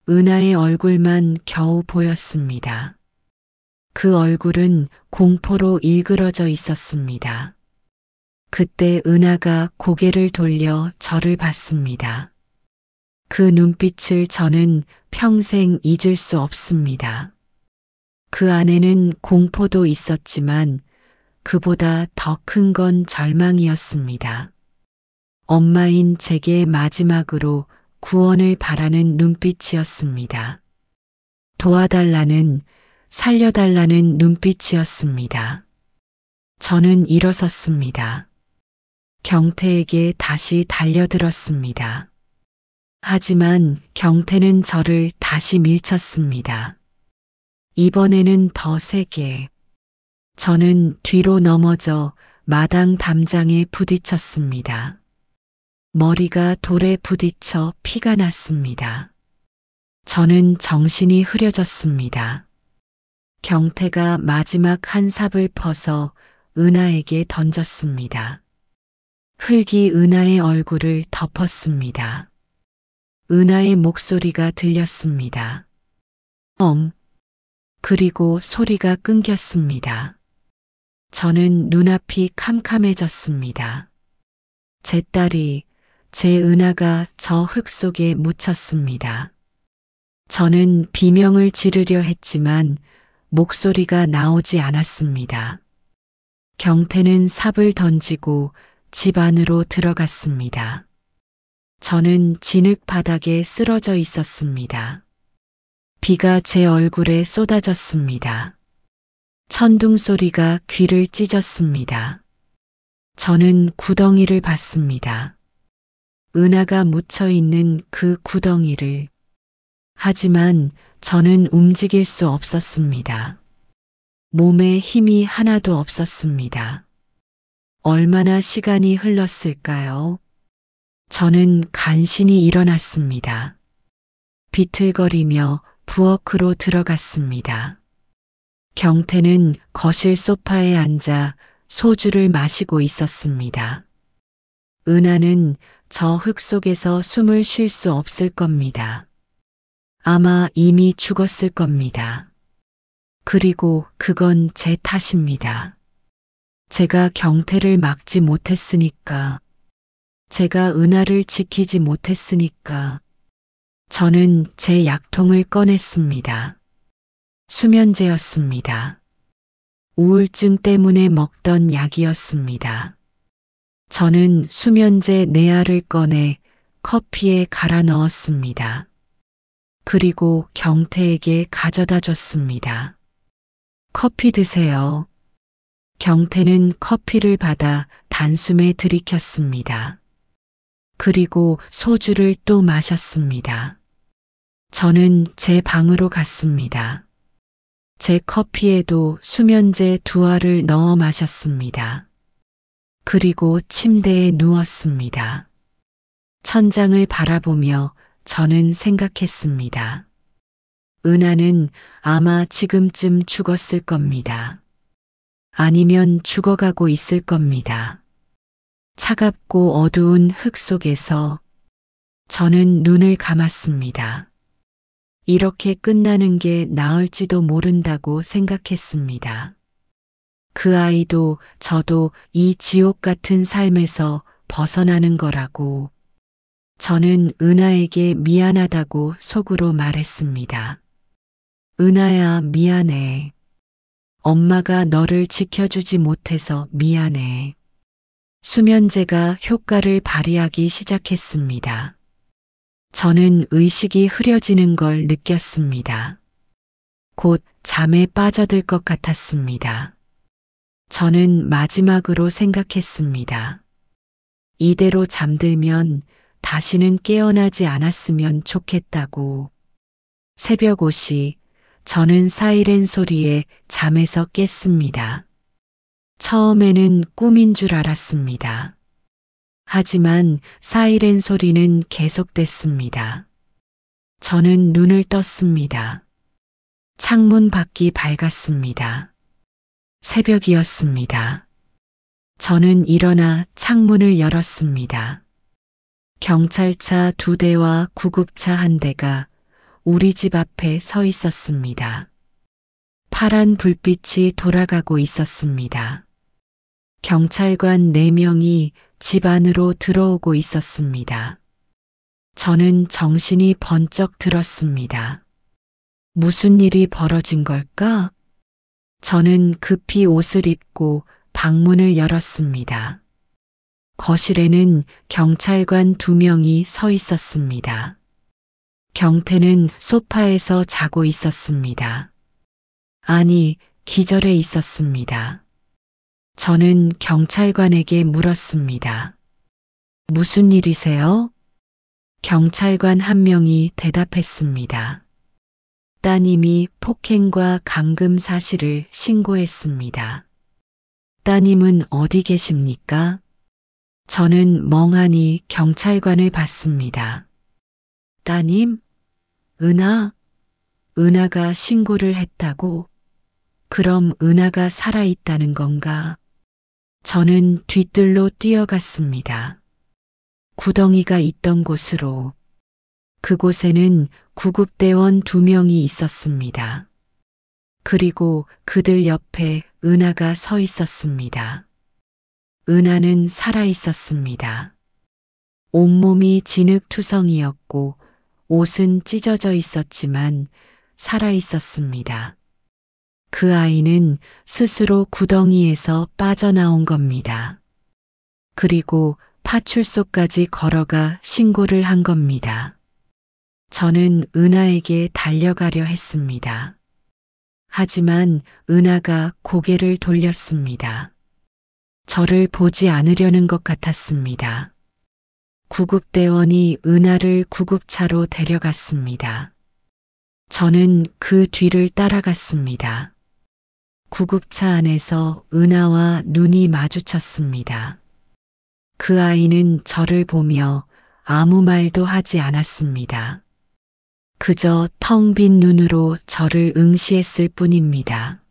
은하의 얼굴만 겨우 보였습니다. 그 얼굴은 공포로 일그러져 있었습니다. 그때 은하가 고개를 돌려 저를 봤습니다. 그 눈빛을 저는 평생 잊을 수 없습니다. 그 안에는 공포도 있었지만 그보다 더 큰 건 절망이었습니다. 엄마인 제게 마지막으로 구원을 바라는 눈빛이었습니다. 도와달라는, 살려달라는 눈빛이었습니다. 저는 일어섰습니다. 경태에게 다시 달려들었습니다. 하지만 경태는 저를 다시 밀쳤습니다. 이번에는 더 세게. 저는 뒤로 넘어져 마당 담장에 부딪혔습니다. 머리가 돌에 부딪혀 피가 났습니다. 저는 정신이 흐려졌습니다. 경태가 마지막 한 삽을 퍼서 은하에게 던졌습니다. 흙이 은하의 얼굴을 덮었습니다. 은하의 목소리가 들렸습니다. 그리고 소리가 끊겼습니다. 저는 눈앞이 캄캄해졌습니다. 제 딸이, 제 은하가 저 흙 속에 묻혔습니다. 저는 비명을 지르려 했지만 목소리가 나오지 않았습니다. 경태는 삽을 던지고 집 안으로 들어갔습니다. 저는 진흙 바닥에 쓰러져 있었습니다. 비가 제 얼굴에 쏟아졌습니다. 천둥 소리가 귀를 찢었습니다. 저는 구덩이를 봤습니다. 은하가 묻혀 있는 그 구덩이를. 하지만 저는 움직일 수 없었습니다. 몸에 힘이 하나도 없었습니다. 얼마나 시간이 흘렀을까요? 저는 간신히 일어났습니다. 비틀거리며 부엌으로 들어갔습니다. 경태는 거실 소파에 앉아 소주를 마시고 있었습니다. 은하는 저 흙 속에서 숨을 쉴 수 없을 겁니다. 아마 이미 죽었을 겁니다. 그리고 그건 제 탓입니다. 제가 경태를 막지 못했으니까, 제가 은하를 지키지 못했으니까, 저는 제 약통을 꺼냈습니다. 수면제였습니다. 우울증 때문에 먹던 약이었습니다. 저는 수면제 4알을 꺼내 커피에 갈아 넣었습니다. 그리고 경태에게 가져다 줬습니다. 커피 드세요. 경태는 커피를 받아 단숨에 들이켰습니다. 그리고 소주를 또 마셨습니다. 저는 제 방으로 갔습니다. 제 커피에도 수면제 2알을 넣어 마셨습니다. 그리고 침대에 누웠습니다. 천장을 바라보며 저는 생각했습니다. 은하는 아마 지금쯤 죽었을 겁니다. 아니면 죽어가고 있을 겁니다. 차갑고 어두운 흙 속에서 저는 눈을 감았습니다. 이렇게 끝나는 게 나을지도 모른다고 생각했습니다. 그 아이도 저도 이 지옥 같은 삶에서 벗어나는 거라고 저는 은하에게 미안하다고 속으로 말했습니다. 은하야, 미안해. 엄마가 너를 지켜주지 못해서 미안해. 수면제가 효과를 발휘하기 시작했습니다. 저는 의식이 흐려지는 걸 느꼈습니다. 곧 잠에 빠져들 것 같았습니다. 저는 마지막으로 생각했습니다. 이대로 잠들면 다시는 깨어나지 않았으면 좋겠다고. 새벽 5시, 저는 사이렌 소리에 잠에서 깼습니다. 처음에는 꿈인 줄 알았습니다. 하지만 사이렌 소리는 계속됐습니다. 저는 눈을 떴습니다. 창문 밖이 밝았습니다. 새벽이었습니다. 저는 일어나 창문을 열었습니다. 경찰차 2대와 구급차 1대가 우리 집 앞에 서 있었습니다. 파란 불빛이 돌아가고 있었습니다. 경찰관 4명이 집 안으로 들어오고 있었습니다. 저는 정신이 번쩍 들었습니다. 무슨 일이 벌어진 걸까? 저는 급히 옷을 입고 방문을 열었습니다. 거실에는 경찰관 2명이 서 있었습니다. 경태는 소파에서 자고 있었습니다. 아니, 기절해 있었습니다. 저는 경찰관에게 물었습니다. 무슨 일이세요? 경찰관 1명이 대답했습니다. 따님이 폭행과 감금 사실을 신고했습니다. 따님은 어디 계십니까? 저는 멍하니 경찰관을 봤습니다. 따님? 은하? 은하가 신고를 했다고? 그럼 은하가 살아있다는 건가? 저는 뒤뜰로 뛰어갔습니다. 구덩이가 있던 곳으로. 그곳에는 구급대원 2명이 있었습니다. 그리고 그들 옆에 은하가 서 있었습니다. 은하는 살아 있었습니다. 온몸이 진흙투성이었고 옷은 찢어져 있었지만 살아 있었습니다. 그 아이는 스스로 구덩이에서 빠져나온 겁니다. 그리고 파출소까지 걸어가 신고를 한 겁니다. 저는 은하에게 달려가려 했습니다. 하지만 은하가 고개를 돌렸습니다. 저를 보지 않으려는 것 같았습니다. 구급대원이 은하를 구급차로 데려갔습니다. 저는 그 뒤를 따라갔습니다. 구급차 안에서 은하와 눈이 마주쳤습니다. 그 아이는 저를 보며 아무 말도 하지 않았습니다. 그저 텅 빈 눈으로 저를 응시했을 뿐입니다.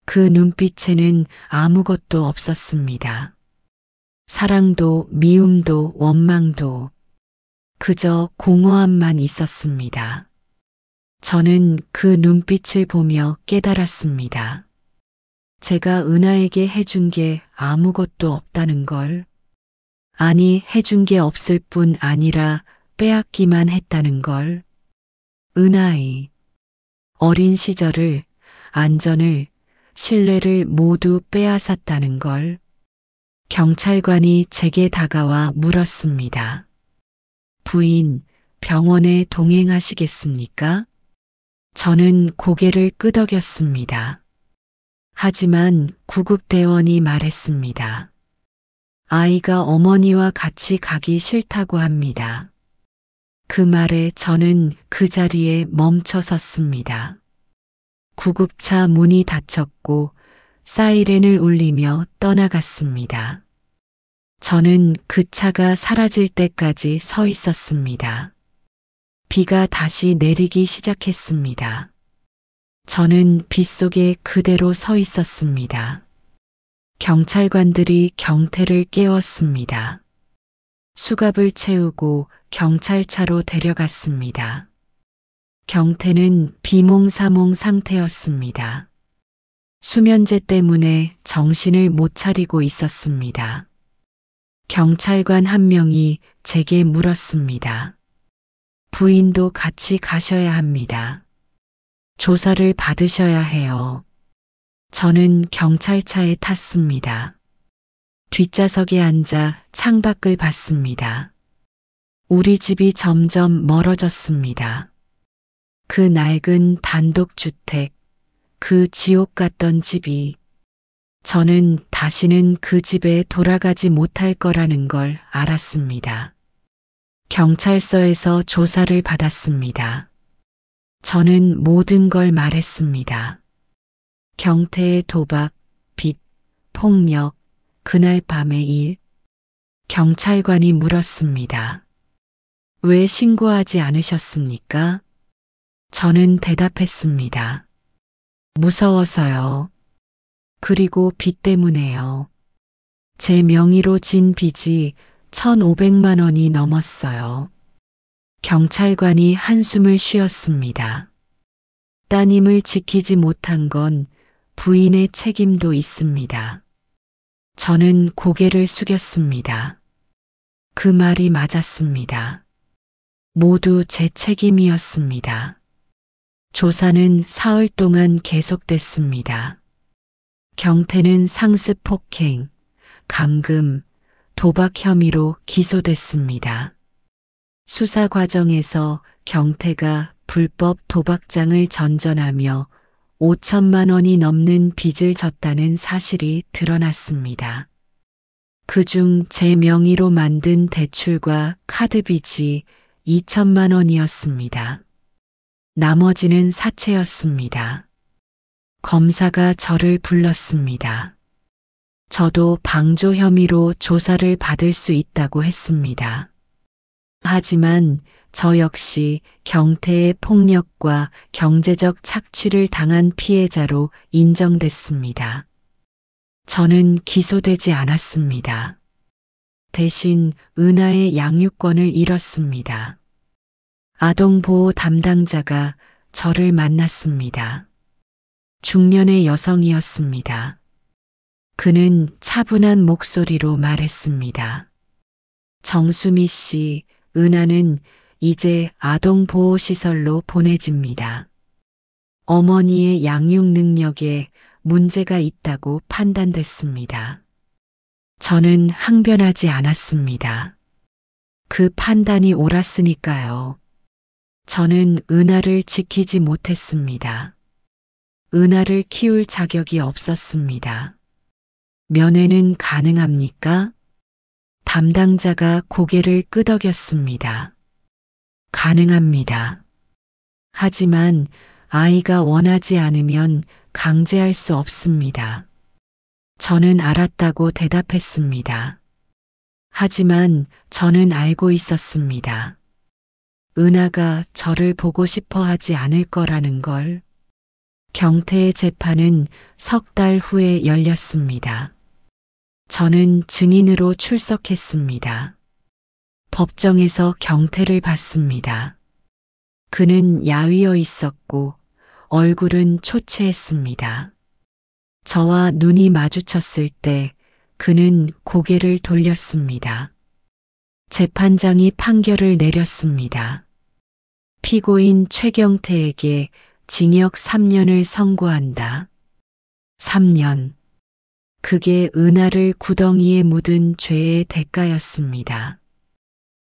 그 눈빛에는 아무것도 없었습니다. 사랑도 미움도 원망도 그저 공허함만 있었습니다. 저는 그 눈빛을 보며 깨달았습니다. 제가 은하에게 해준 게 아무것도 없다는 걸. 아니, 해준 게 없을 뿐 아니라 빼앗기만 했다는 걸. 은하의 어린 시절을, 안전을, 신뢰를 모두 빼앗았다는 걸. 경찰관이 제게 다가와 물었습니다. 부인, 병원에 동행하시겠습니까? 저는 고개를 끄덕였습니다. 하지만 구급대원이 말했습니다. 아이가 어머니와 같이 가기 싫다고 합니다. 그 말에 저는 그 자리에 멈춰 섰습니다. 구급차 문이 닫혔고 사이렌을 울리며 떠나갔습니다. 저는 그 차가 사라질 때까지 서 있었습니다. 비가 다시 내리기 시작했습니다. 저는 빗속에 그대로 서 있었습니다. 경찰관들이 경태를 깨웠습니다. 수갑을 채우고 경찰차로 데려갔습니다. 경태는 비몽사몽 상태였습니다. 수면제 때문에 정신을 못 차리고 있었습니다. 경찰관 한 명이 제게 물었습니다. 부인도 같이 가셔야 합니다. 조사를 받으셔야 해요. 저는 경찰차에 탔습니다. 뒷좌석에 앉아 창밖을 봤습니다. 우리 집이 점점 멀어졌습니다. 그 낡은 단독주택, 그 지옥 같던 집이 저는 다시는 그 집에 돌아가지 못할 거라는 걸 알았습니다. 경찰서에서 조사를 받았습니다. 저는 모든 걸 말했습니다. 경태의 도박, 빚, 폭력, 그날 밤의 일. 경찰관이 물었습니다. 왜 신고하지 않으셨습니까? 저는 대답했습니다. 무서워서요. 그리고 빚 때문에요. 제 명의로 진 빚이 1,500만 원이 넘었어요. 경찰관이 한숨을 쉬었습니다. 따님을 지키지 못한 건 부인의 책임도 있습니다. 저는 고개를 숙였습니다. 그 말이 맞았습니다. 모두 제 책임이었습니다. 조사는 사흘 동안 계속됐습니다. 경태는 상습 폭행, 감금, 도박 혐의로 기소됐습니다. 수사 과정에서 경태가 불법 도박장을 전전하며 5천만 원이 넘는 빚을 졌다는 사실이 드러났습니다. 그중 제 명의로 만든 대출과 카드 빚이 2천만 원이었습니다. 나머지는 사채였습니다. 검사가 저를 불렀습니다. 저도 방조 혐의로 조사를 받을 수 있다고 했습니다. 하지만 저 역시 경태의 폭력과 경제적 착취를 당한 피해자로 인정됐습니다. 저는 기소되지 않았습니다. 대신 은하의 양육권을 잃었습니다. 아동보호 담당자가 저를 만났습니다. 중년의 여성이었습니다. 그는 차분한 목소리로 말했습니다. 정수미 씨, 은하는 이제 아동보호시설로 보내집니다. 어머니의 양육 능력에 문제가 있다고 판단됐습니다. 저는 항변하지 않았습니다. 그 판단이 옳았으니까요. 저는 은하를 지키지 못했습니다. 은하를 키울 자격이 없었습니다. 면회는 가능합니까? 담당자가 고개를 끄덕였습니다. 가능합니다. 하지만 아이가 원하지 않으면 강제할 수 없습니다. 저는 알았다고 대답했습니다. 하지만 저는 알고 있었습니다. 은하가 저를 보고 싶어 하지 않을 거라는 걸. 경태의 재판은 석 달 후에 열렸습니다. 저는 증인으로 출석했습니다. 법정에서 경태를 봤습니다. 그는 야위어 있었고 얼굴은 초췌했습니다. 저와 눈이 마주쳤을 때 그는 고개를 돌렸습니다. 재판장이 판결을 내렸습니다. 피고인 최경태에게 징역 3년을 선고한다. 3년. 그게 은하를 구덩이에 묻은 죄의 대가였습니다.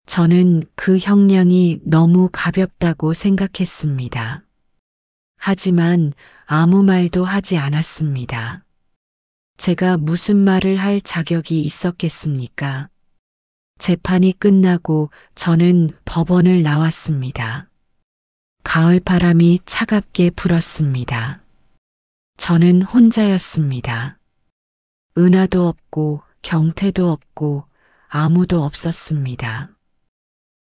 저는 그 형량이 너무 가볍다고 생각했습니다. 하지만 아무 말도 하지 않았습니다. 제가 무슨 말을 할 자격이 있었겠습니까? 재판이 끝나고 저는 법원을 나왔습니다. 가을바람이 차갑게 불었습니다. 저는 혼자였습니다. 은하도 없고 경태도 없고 아무도 없었습니다.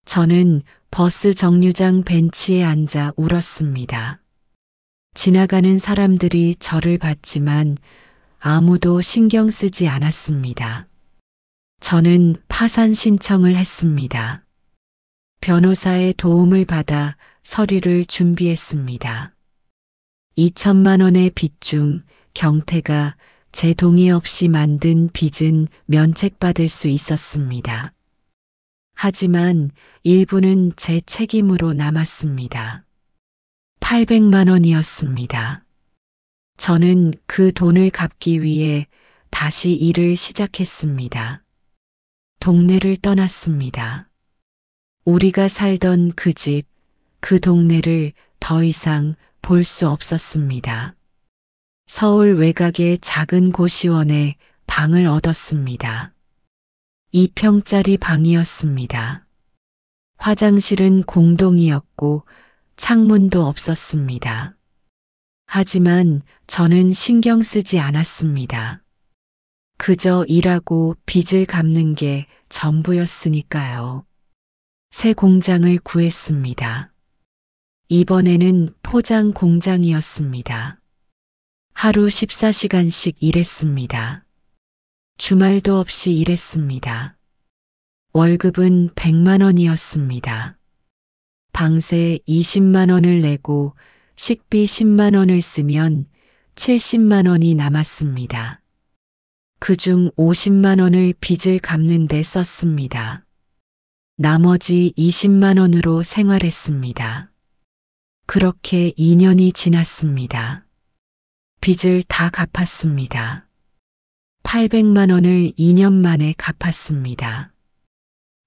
저는 버스 정류장 벤치에 앉아 울었습니다. 지나가는 사람들이 저를 봤지만 아무도 신경 쓰지 않았습니다. 저는 파산 신청을 했습니다. 변호사의 도움을 받아 서류를 준비했습니다. 2천만 원의 빚 중 경태가 제 동의 없이 만든 빚은 면책받을 수 있었습니다. 하지만 일부는 제 책임으로 남았습니다. 800만 원이었습니다. 저는 그 돈을 갚기 위해 다시 일을 시작했습니다. 동네를 떠났습니다. 우리가 살던 그 집, 그 동네를 더 이상 볼 수 없었습니다. 서울 외곽의 작은 고시원에 방을 얻었습니다. 2평짜리 방이었습니다. 화장실은 공동이었고 창문도 없었습니다. 하지만 저는 신경 쓰지 않았습니다. 그저 일하고 빚을 갚는 게 전부였으니까요. 새 공장을 구했습니다. 이번에는 포장 공장이었습니다. 하루 14시간씩 일했습니다. 주말도 없이 일했습니다. 월급은 100만 원이었습니다. 방세 20만 원을 내고 식비 10만 원을 쓰면 70만 원이 남았습니다. 그중 50만 원을 빚을 갚는 데 썼습니다. 나머지 20만 원으로 생활했습니다. 그렇게 2년이 지났습니다. 빚을 다 갚았습니다. 800만 원을 2년 만에 갚았습니다.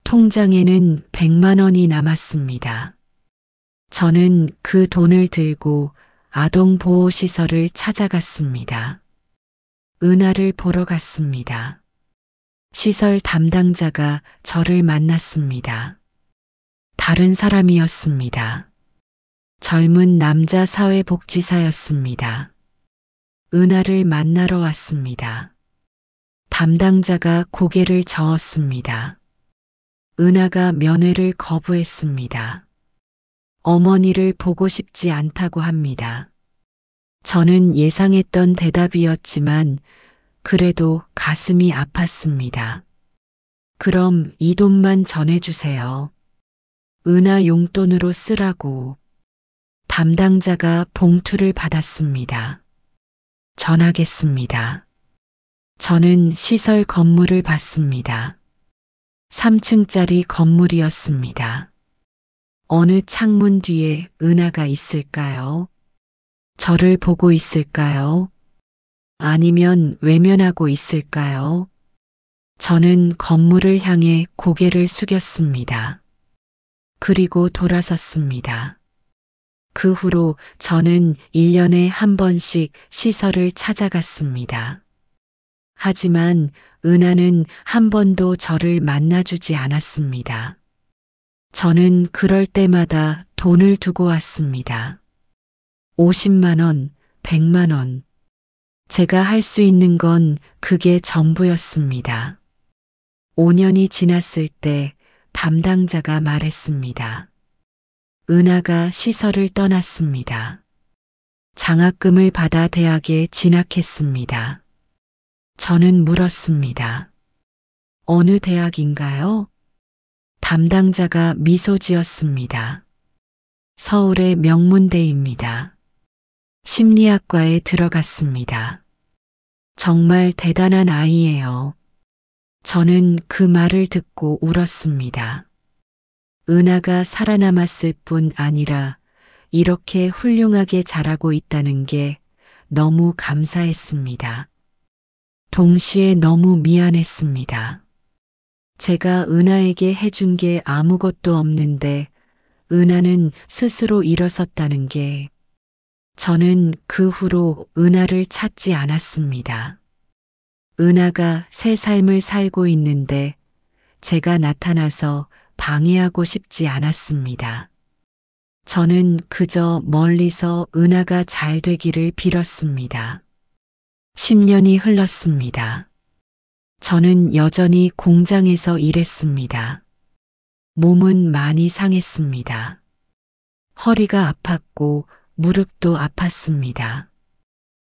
통장에는 100만 원이 남았습니다. 저는 그 돈을 들고 아동보호시설을 찾아갔습니다. 은하를 보러 갔습니다. 시설 담당자가 저를 만났습니다. 다른 사람이었습니다. 젊은 남자 사회복지사였습니다. 은하를 만나러 왔습니다. 담당자가 고개를 저었습니다. 은하가 면회를 거부했습니다. 어머니를 보고 싶지 않다고 합니다. 저는 예상했던 대답이었지만 그래도 가슴이 아팠습니다. 그럼 이 돈만 전해주세요. 은하 용돈으로 쓰라고. 담당자가 봉투를 받았습니다. 전하겠습니다. 저는 시설 건물을 봤습니다. 3층짜리 건물이었습니다. 어느 창문 뒤에 은하가 있을까요? 저를 보고 있을까요? 아니면 외면하고 있을까요? 저는 건물을 향해 고개를 숙였습니다. 그리고 돌아섰습니다. 그 후로 저는 1년에 한 번씩 시설을 찾아갔습니다. 하지만 은하는 한 번도 저를 만나주지 않았습니다. 저는 그럴 때마다 돈을 두고 왔습니다. 50만 원, 100만 원. 제가 할 수 있는 건 그게 전부였습니다. 5년이 지났을 때 담당자가 말했습니다. 은하가 시설을 떠났습니다. 장학금을 받아 대학에 진학했습니다. 저는 물었습니다. 어느 대학인가요? 담당자가 미소 지었습니다. 서울의 명문대입니다. 심리학과에 들어갔습니다. 정말 대단한 아이예요. 저는 그 말을 듣고 울었습니다. 은하가 살아남았을 뿐 아니라 이렇게 훌륭하게 자라고 있다는 게 너무 감사했습니다. 동시에 너무 미안했습니다. 제가 은하에게 해준 게 아무것도 없는데 은하는 스스로 일어섰다는 게 저는 그 후로 은하를 찾지 않았습니다. 은하가 새 삶을 살고 있는데 제가 나타나서 방해하고 싶지 않았습니다. 저는 그저 멀리서 은하가 잘 되기를 빌었습니다. 10년이 흘렀습니다. 저는 여전히 공장에서 일했습니다. 몸은 많이 상했습니다. 허리가 아팠고 무릎도 아팠습니다.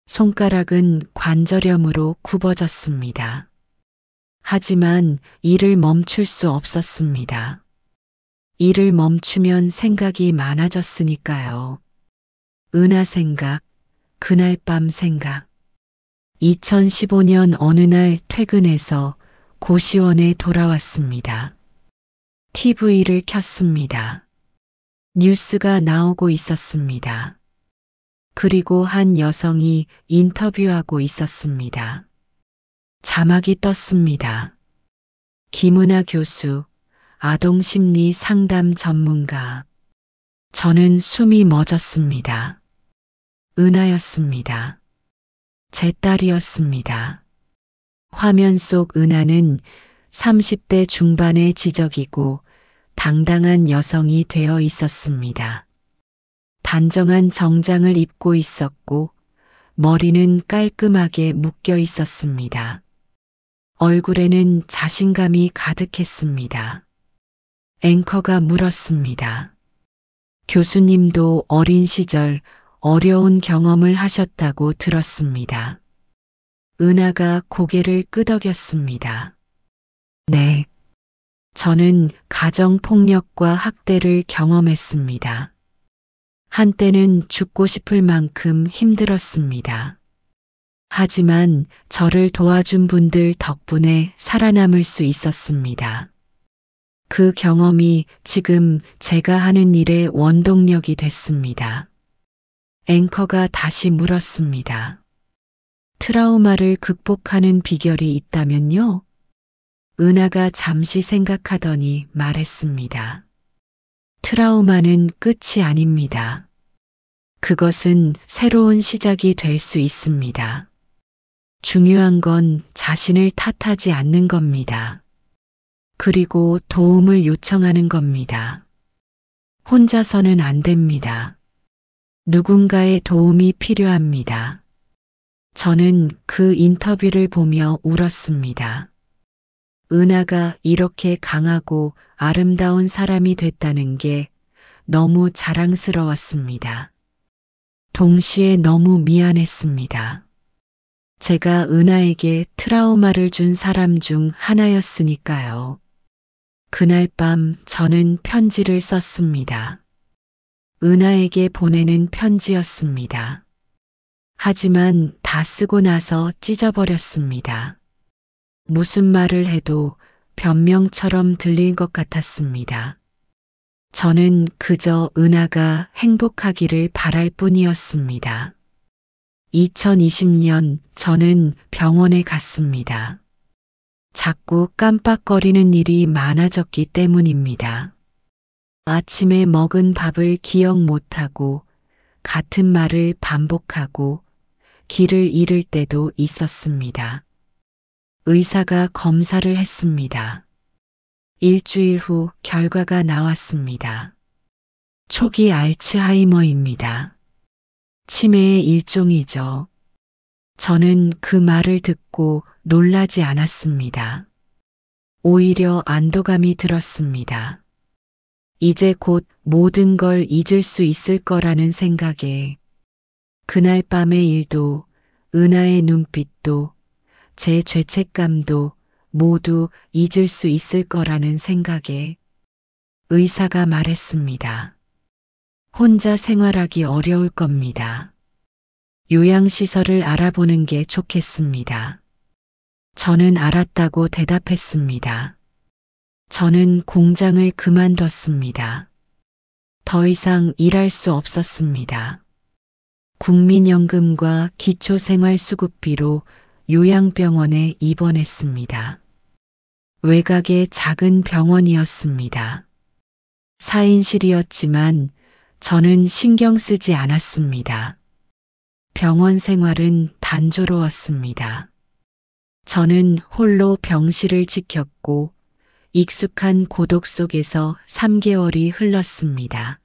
손가락은 관절염으로 굽어졌습니다. 하지만 일을 멈출 수 없었습니다. 일을 멈추면 생각이 많아졌으니까요. 은하 생각, 그날 밤 생각. 2015년 어느 날 퇴근해서 고시원에 돌아왔습니다. TV를 켰습니다. 뉴스가 나오고 있었습니다. 그리고 한 여성이 인터뷰하고 있었습니다. 자막이 떴습니다. 김은하 교수, 아동심리 상담 전문가. 저는 숨이 멎었습니다. 은하였습니다. 제 딸이었습니다. 화면 속 은하는 30대 중반의 지적이고 당당한 여성이 되어 있었습니다. 단정한 정장을 입고 있었고 머리는 깔끔하게 묶여 있었습니다. 얼굴에는 자신감이 가득했습니다. 앵커가 물었습니다. 교수님도 어린 시절 어려운 경험을 하셨다고 들었습니다. 은하가 고개를 끄덕였습니다. 네. 저는 가정폭력과 학대를 경험했습니다. 한때는 죽고 싶을 만큼 힘들었습니다. 하지만 저를 도와준 분들 덕분에 살아남을 수 있었습니다. 그 경험이 지금 제가 하는 일의 원동력이 됐습니다. 앵커가 다시 물었습니다. 트라우마를 극복하는 비결이 있다면요? 은하가 잠시 생각하더니 말했습니다. 트라우마는 끝이 아닙니다. 그것은 새로운 시작이 될 수 있습니다. 중요한 건 자신을 탓하지 않는 겁니다. 그리고 도움을 요청하는 겁니다. 혼자서는 안 됩니다. 누군가의 도움이 필요합니다. 저는 그 인터뷰를 보며 울었습니다. 은하가 이렇게 강하고 아름다운 사람이 됐다는 게 너무 자랑스러웠습니다. 동시에 너무 미안했습니다. 제가 은하에게 트라우마를 준 사람 중 하나였으니까요. 그날 밤 저는 편지를 썼습니다. 은하에게 보내는 편지였습니다. 하지만 다 쓰고 나서 찢어버렸습니다. 무슨 말을 해도 변명처럼 들릴 것 같았습니다. 저는 그저 은하가 행복하기를 바랄 뿐이었습니다. 2020년 저는 병원에 갔습니다. 자꾸 깜빡거리는 일이 많아졌기 때문입니다. 아침에 먹은 밥을 기억 못하고 같은 말을 반복하고 길을 잃을 때도 있었습니다. 의사가 검사를 했습니다. 일주일 후 결과가 나왔습니다. 초기 알츠하이머입니다. 치매의 일종이죠. 저는 그 말을 듣고 놀라지 않았습니다. 오히려 안도감이 들었습니다. 이제 곧 모든 걸 잊을 수 있을 거라는 생각에 그날 밤의 일도 은하의 눈빛도 제 죄책감도 모두 잊을 수 있을 거라는 생각에 의사가 말했습니다. 혼자 생활하기 어려울 겁니다. 요양시설을 알아보는 게 좋겠습니다. 저는 알았다고 대답했습니다. 저는 공장을 그만뒀습니다. 더 이상 일할 수 없었습니다. 국민연금과 기초생활수급비로 요양병원에 입원했습니다. 외곽의 작은 병원이었습니다. 4인실이었지만 저는 신경 쓰지 않았습니다. 병원 생활은 단조로웠습니다. 저는 홀로 병실을 지켰고 익숙한 고독 속에서 3개월이 흘렀습니다.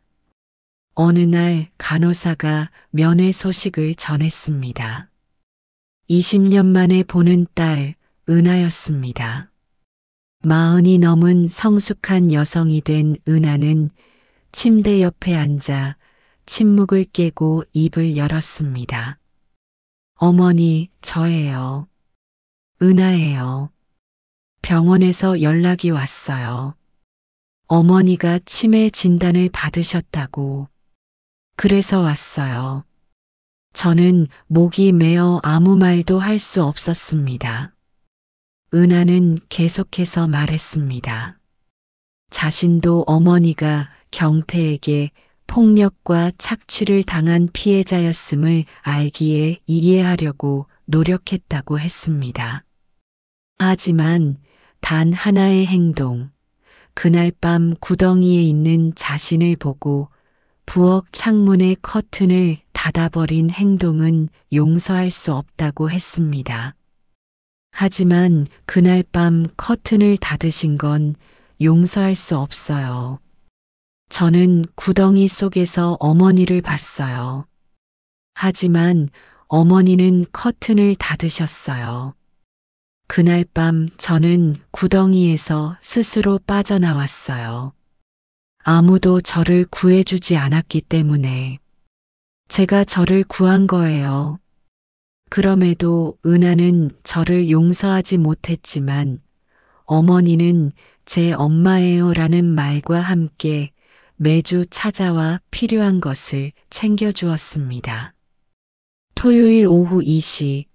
어느 날 간호사가 면회 소식을 전했습니다. 20년 만에 보는 딸 은하였습니다. 40이 넘은 성숙한 여성이 된 은하는 침대 옆에 앉아 침묵을 깨고 입을 열었습니다. 어머니, 저예요. 은하예요. 병원에서 연락이 왔어요. 어머니가 치매 진단을 받으셨다고. 그래서 왔어요. 저는 목이 메어 아무 말도 할 수 없었습니다. 은하는 계속해서 말했습니다. 자신도 어머니가 경태에게 폭력과 착취를 당한 피해자였음을 알기에 이해하려고 노력했다고 했습니다. 하지만 단 하나의 행동, 그날 밤 구덩이에 있는 자신을 보고 부엌 창문의 커튼을 닫아버린 행동은 용서할 수 없다고 했습니다. 하지만 그날 밤 커튼을 닫으신 건 용서할 수 없어요. 저는 구덩이 속에서 어머니를 봤어요. 하지만 어머니는 커튼을 닫으셨어요. 그날 밤 저는 구덩이에서 스스로 빠져나왔어요. 아무도 저를 구해주지 않았기 때문에 제가 저를 구한 거예요. 그럼에도 은하는 저를 용서하지 못했지만 어머니는 제 엄마예요라는 말과 함께 매주 찾아와 필요한 것을 챙겨주었습니다. 토요일 오후 2시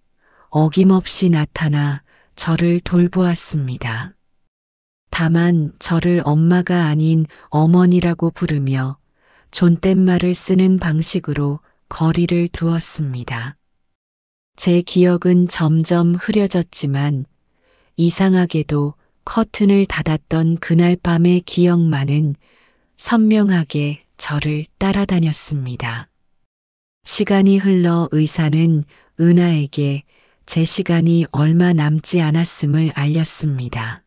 어김없이 나타나 저를 돌보았습니다. 다만 저를 엄마가 아닌 어머니라고 부르며 존댓말을 쓰는 방식으로 거리를 두었습니다. 제 기억은 점점 흐려졌지만 이상하게도 커튼을 닫았던 그날 밤의 기억만은 선명하게 저를 따라다녔습니다. 시간이 흘러 의사는 은하에게 제 시간이 얼마 남지 않았음을 알렸습니다.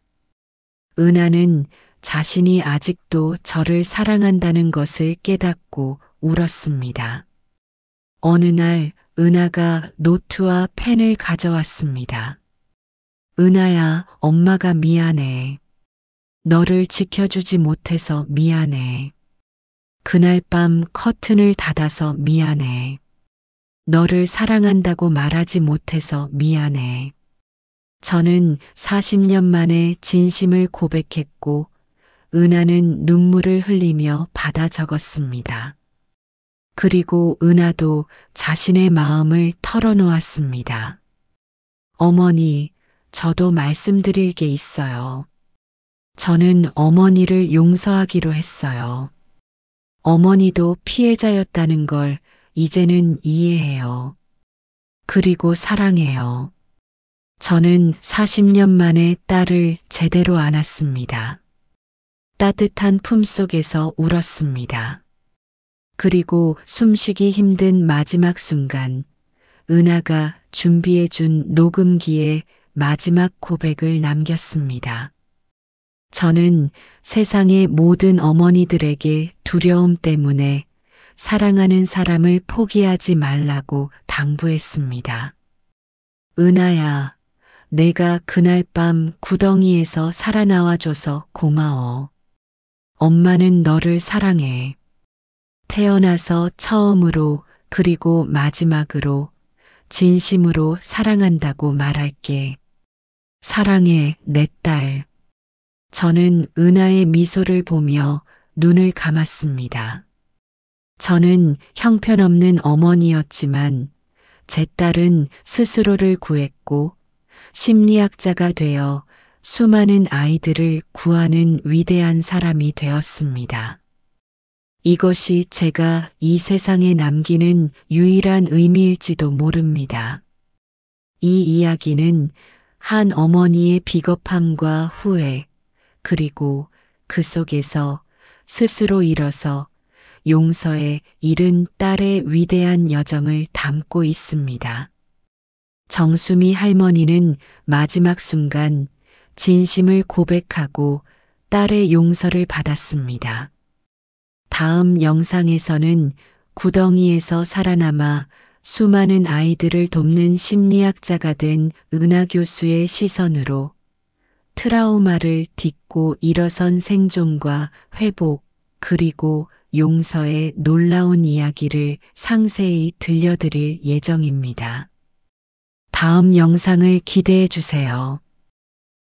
은하는 자신이 아직도 저를 사랑한다는 것을 깨닫고 울었습니다. 어느 날 은하가 노트와 펜을 가져왔습니다. 은하야, 엄마가 미안해. 너를 지켜주지 못해서 미안해. 그날 밤 커튼을 닫아서 미안해. 너를 사랑한다고 말하지 못해서 미안해. 저는 40년 만에 진심을 고백했고 은하는 눈물을 흘리며 받아 적었습니다. 그리고 은하도 자신의 마음을 털어놓았습니다. 어머니, 저도 말씀드릴 게 있어요. 저는 어머니를 용서하기로 했어요. 어머니도 피해자였다는 걸 이제는 이해해요. 그리고 사랑해요. 저는 40년 만에 딸을 제대로 안았습니다. 따뜻한 품속에서 울었습니다. 그리고 숨쉬기 힘든 마지막 순간, 은하가 준비해준 녹음기에 마지막 고백을 남겼습니다. 저는 세상의 모든 어머니들에게 두려움 때문에 사랑하는 사람을 포기하지 말라고 당부했습니다. 은하야, 내가 그날 밤 구덩이에서 살아나와줘서 고마워. 엄마는 너를 사랑해. 태어나서 처음으로 그리고 마지막으로 진심으로 사랑한다고 말할게. 사랑해, 내 딸. 저는 은하의 미소를 보며 눈을 감았습니다. 저는 형편없는 어머니였지만 제 딸은 스스로를 구했고 심리학자가 되어 수많은 아이들을 구하는 위대한 사람이 되었습니다. 이것이 제가 이 세상에 남기는 유일한 의미일지도 모릅니다. 이 이야기는 한 어머니의 비겁함과 후회, 그리고 그 속에서 스스로 일어서 용서에 이른 딸의 위대한 여정을 담고 있습니다. 정수미 할머니는 마지막 순간 진심을 고백하고 딸의 용서를 받았습니다. 다음 영상에서는 구덩이에서 살아남아 수많은 아이들을 돕는 심리학자가 된 은하 교수의 시선으로 트라우마를 딛고 일어선 생존과 회복, 그리고 용서의 놀라운 이야기를 상세히 들려드릴 예정입니다. 다음 영상을 기대해 주세요.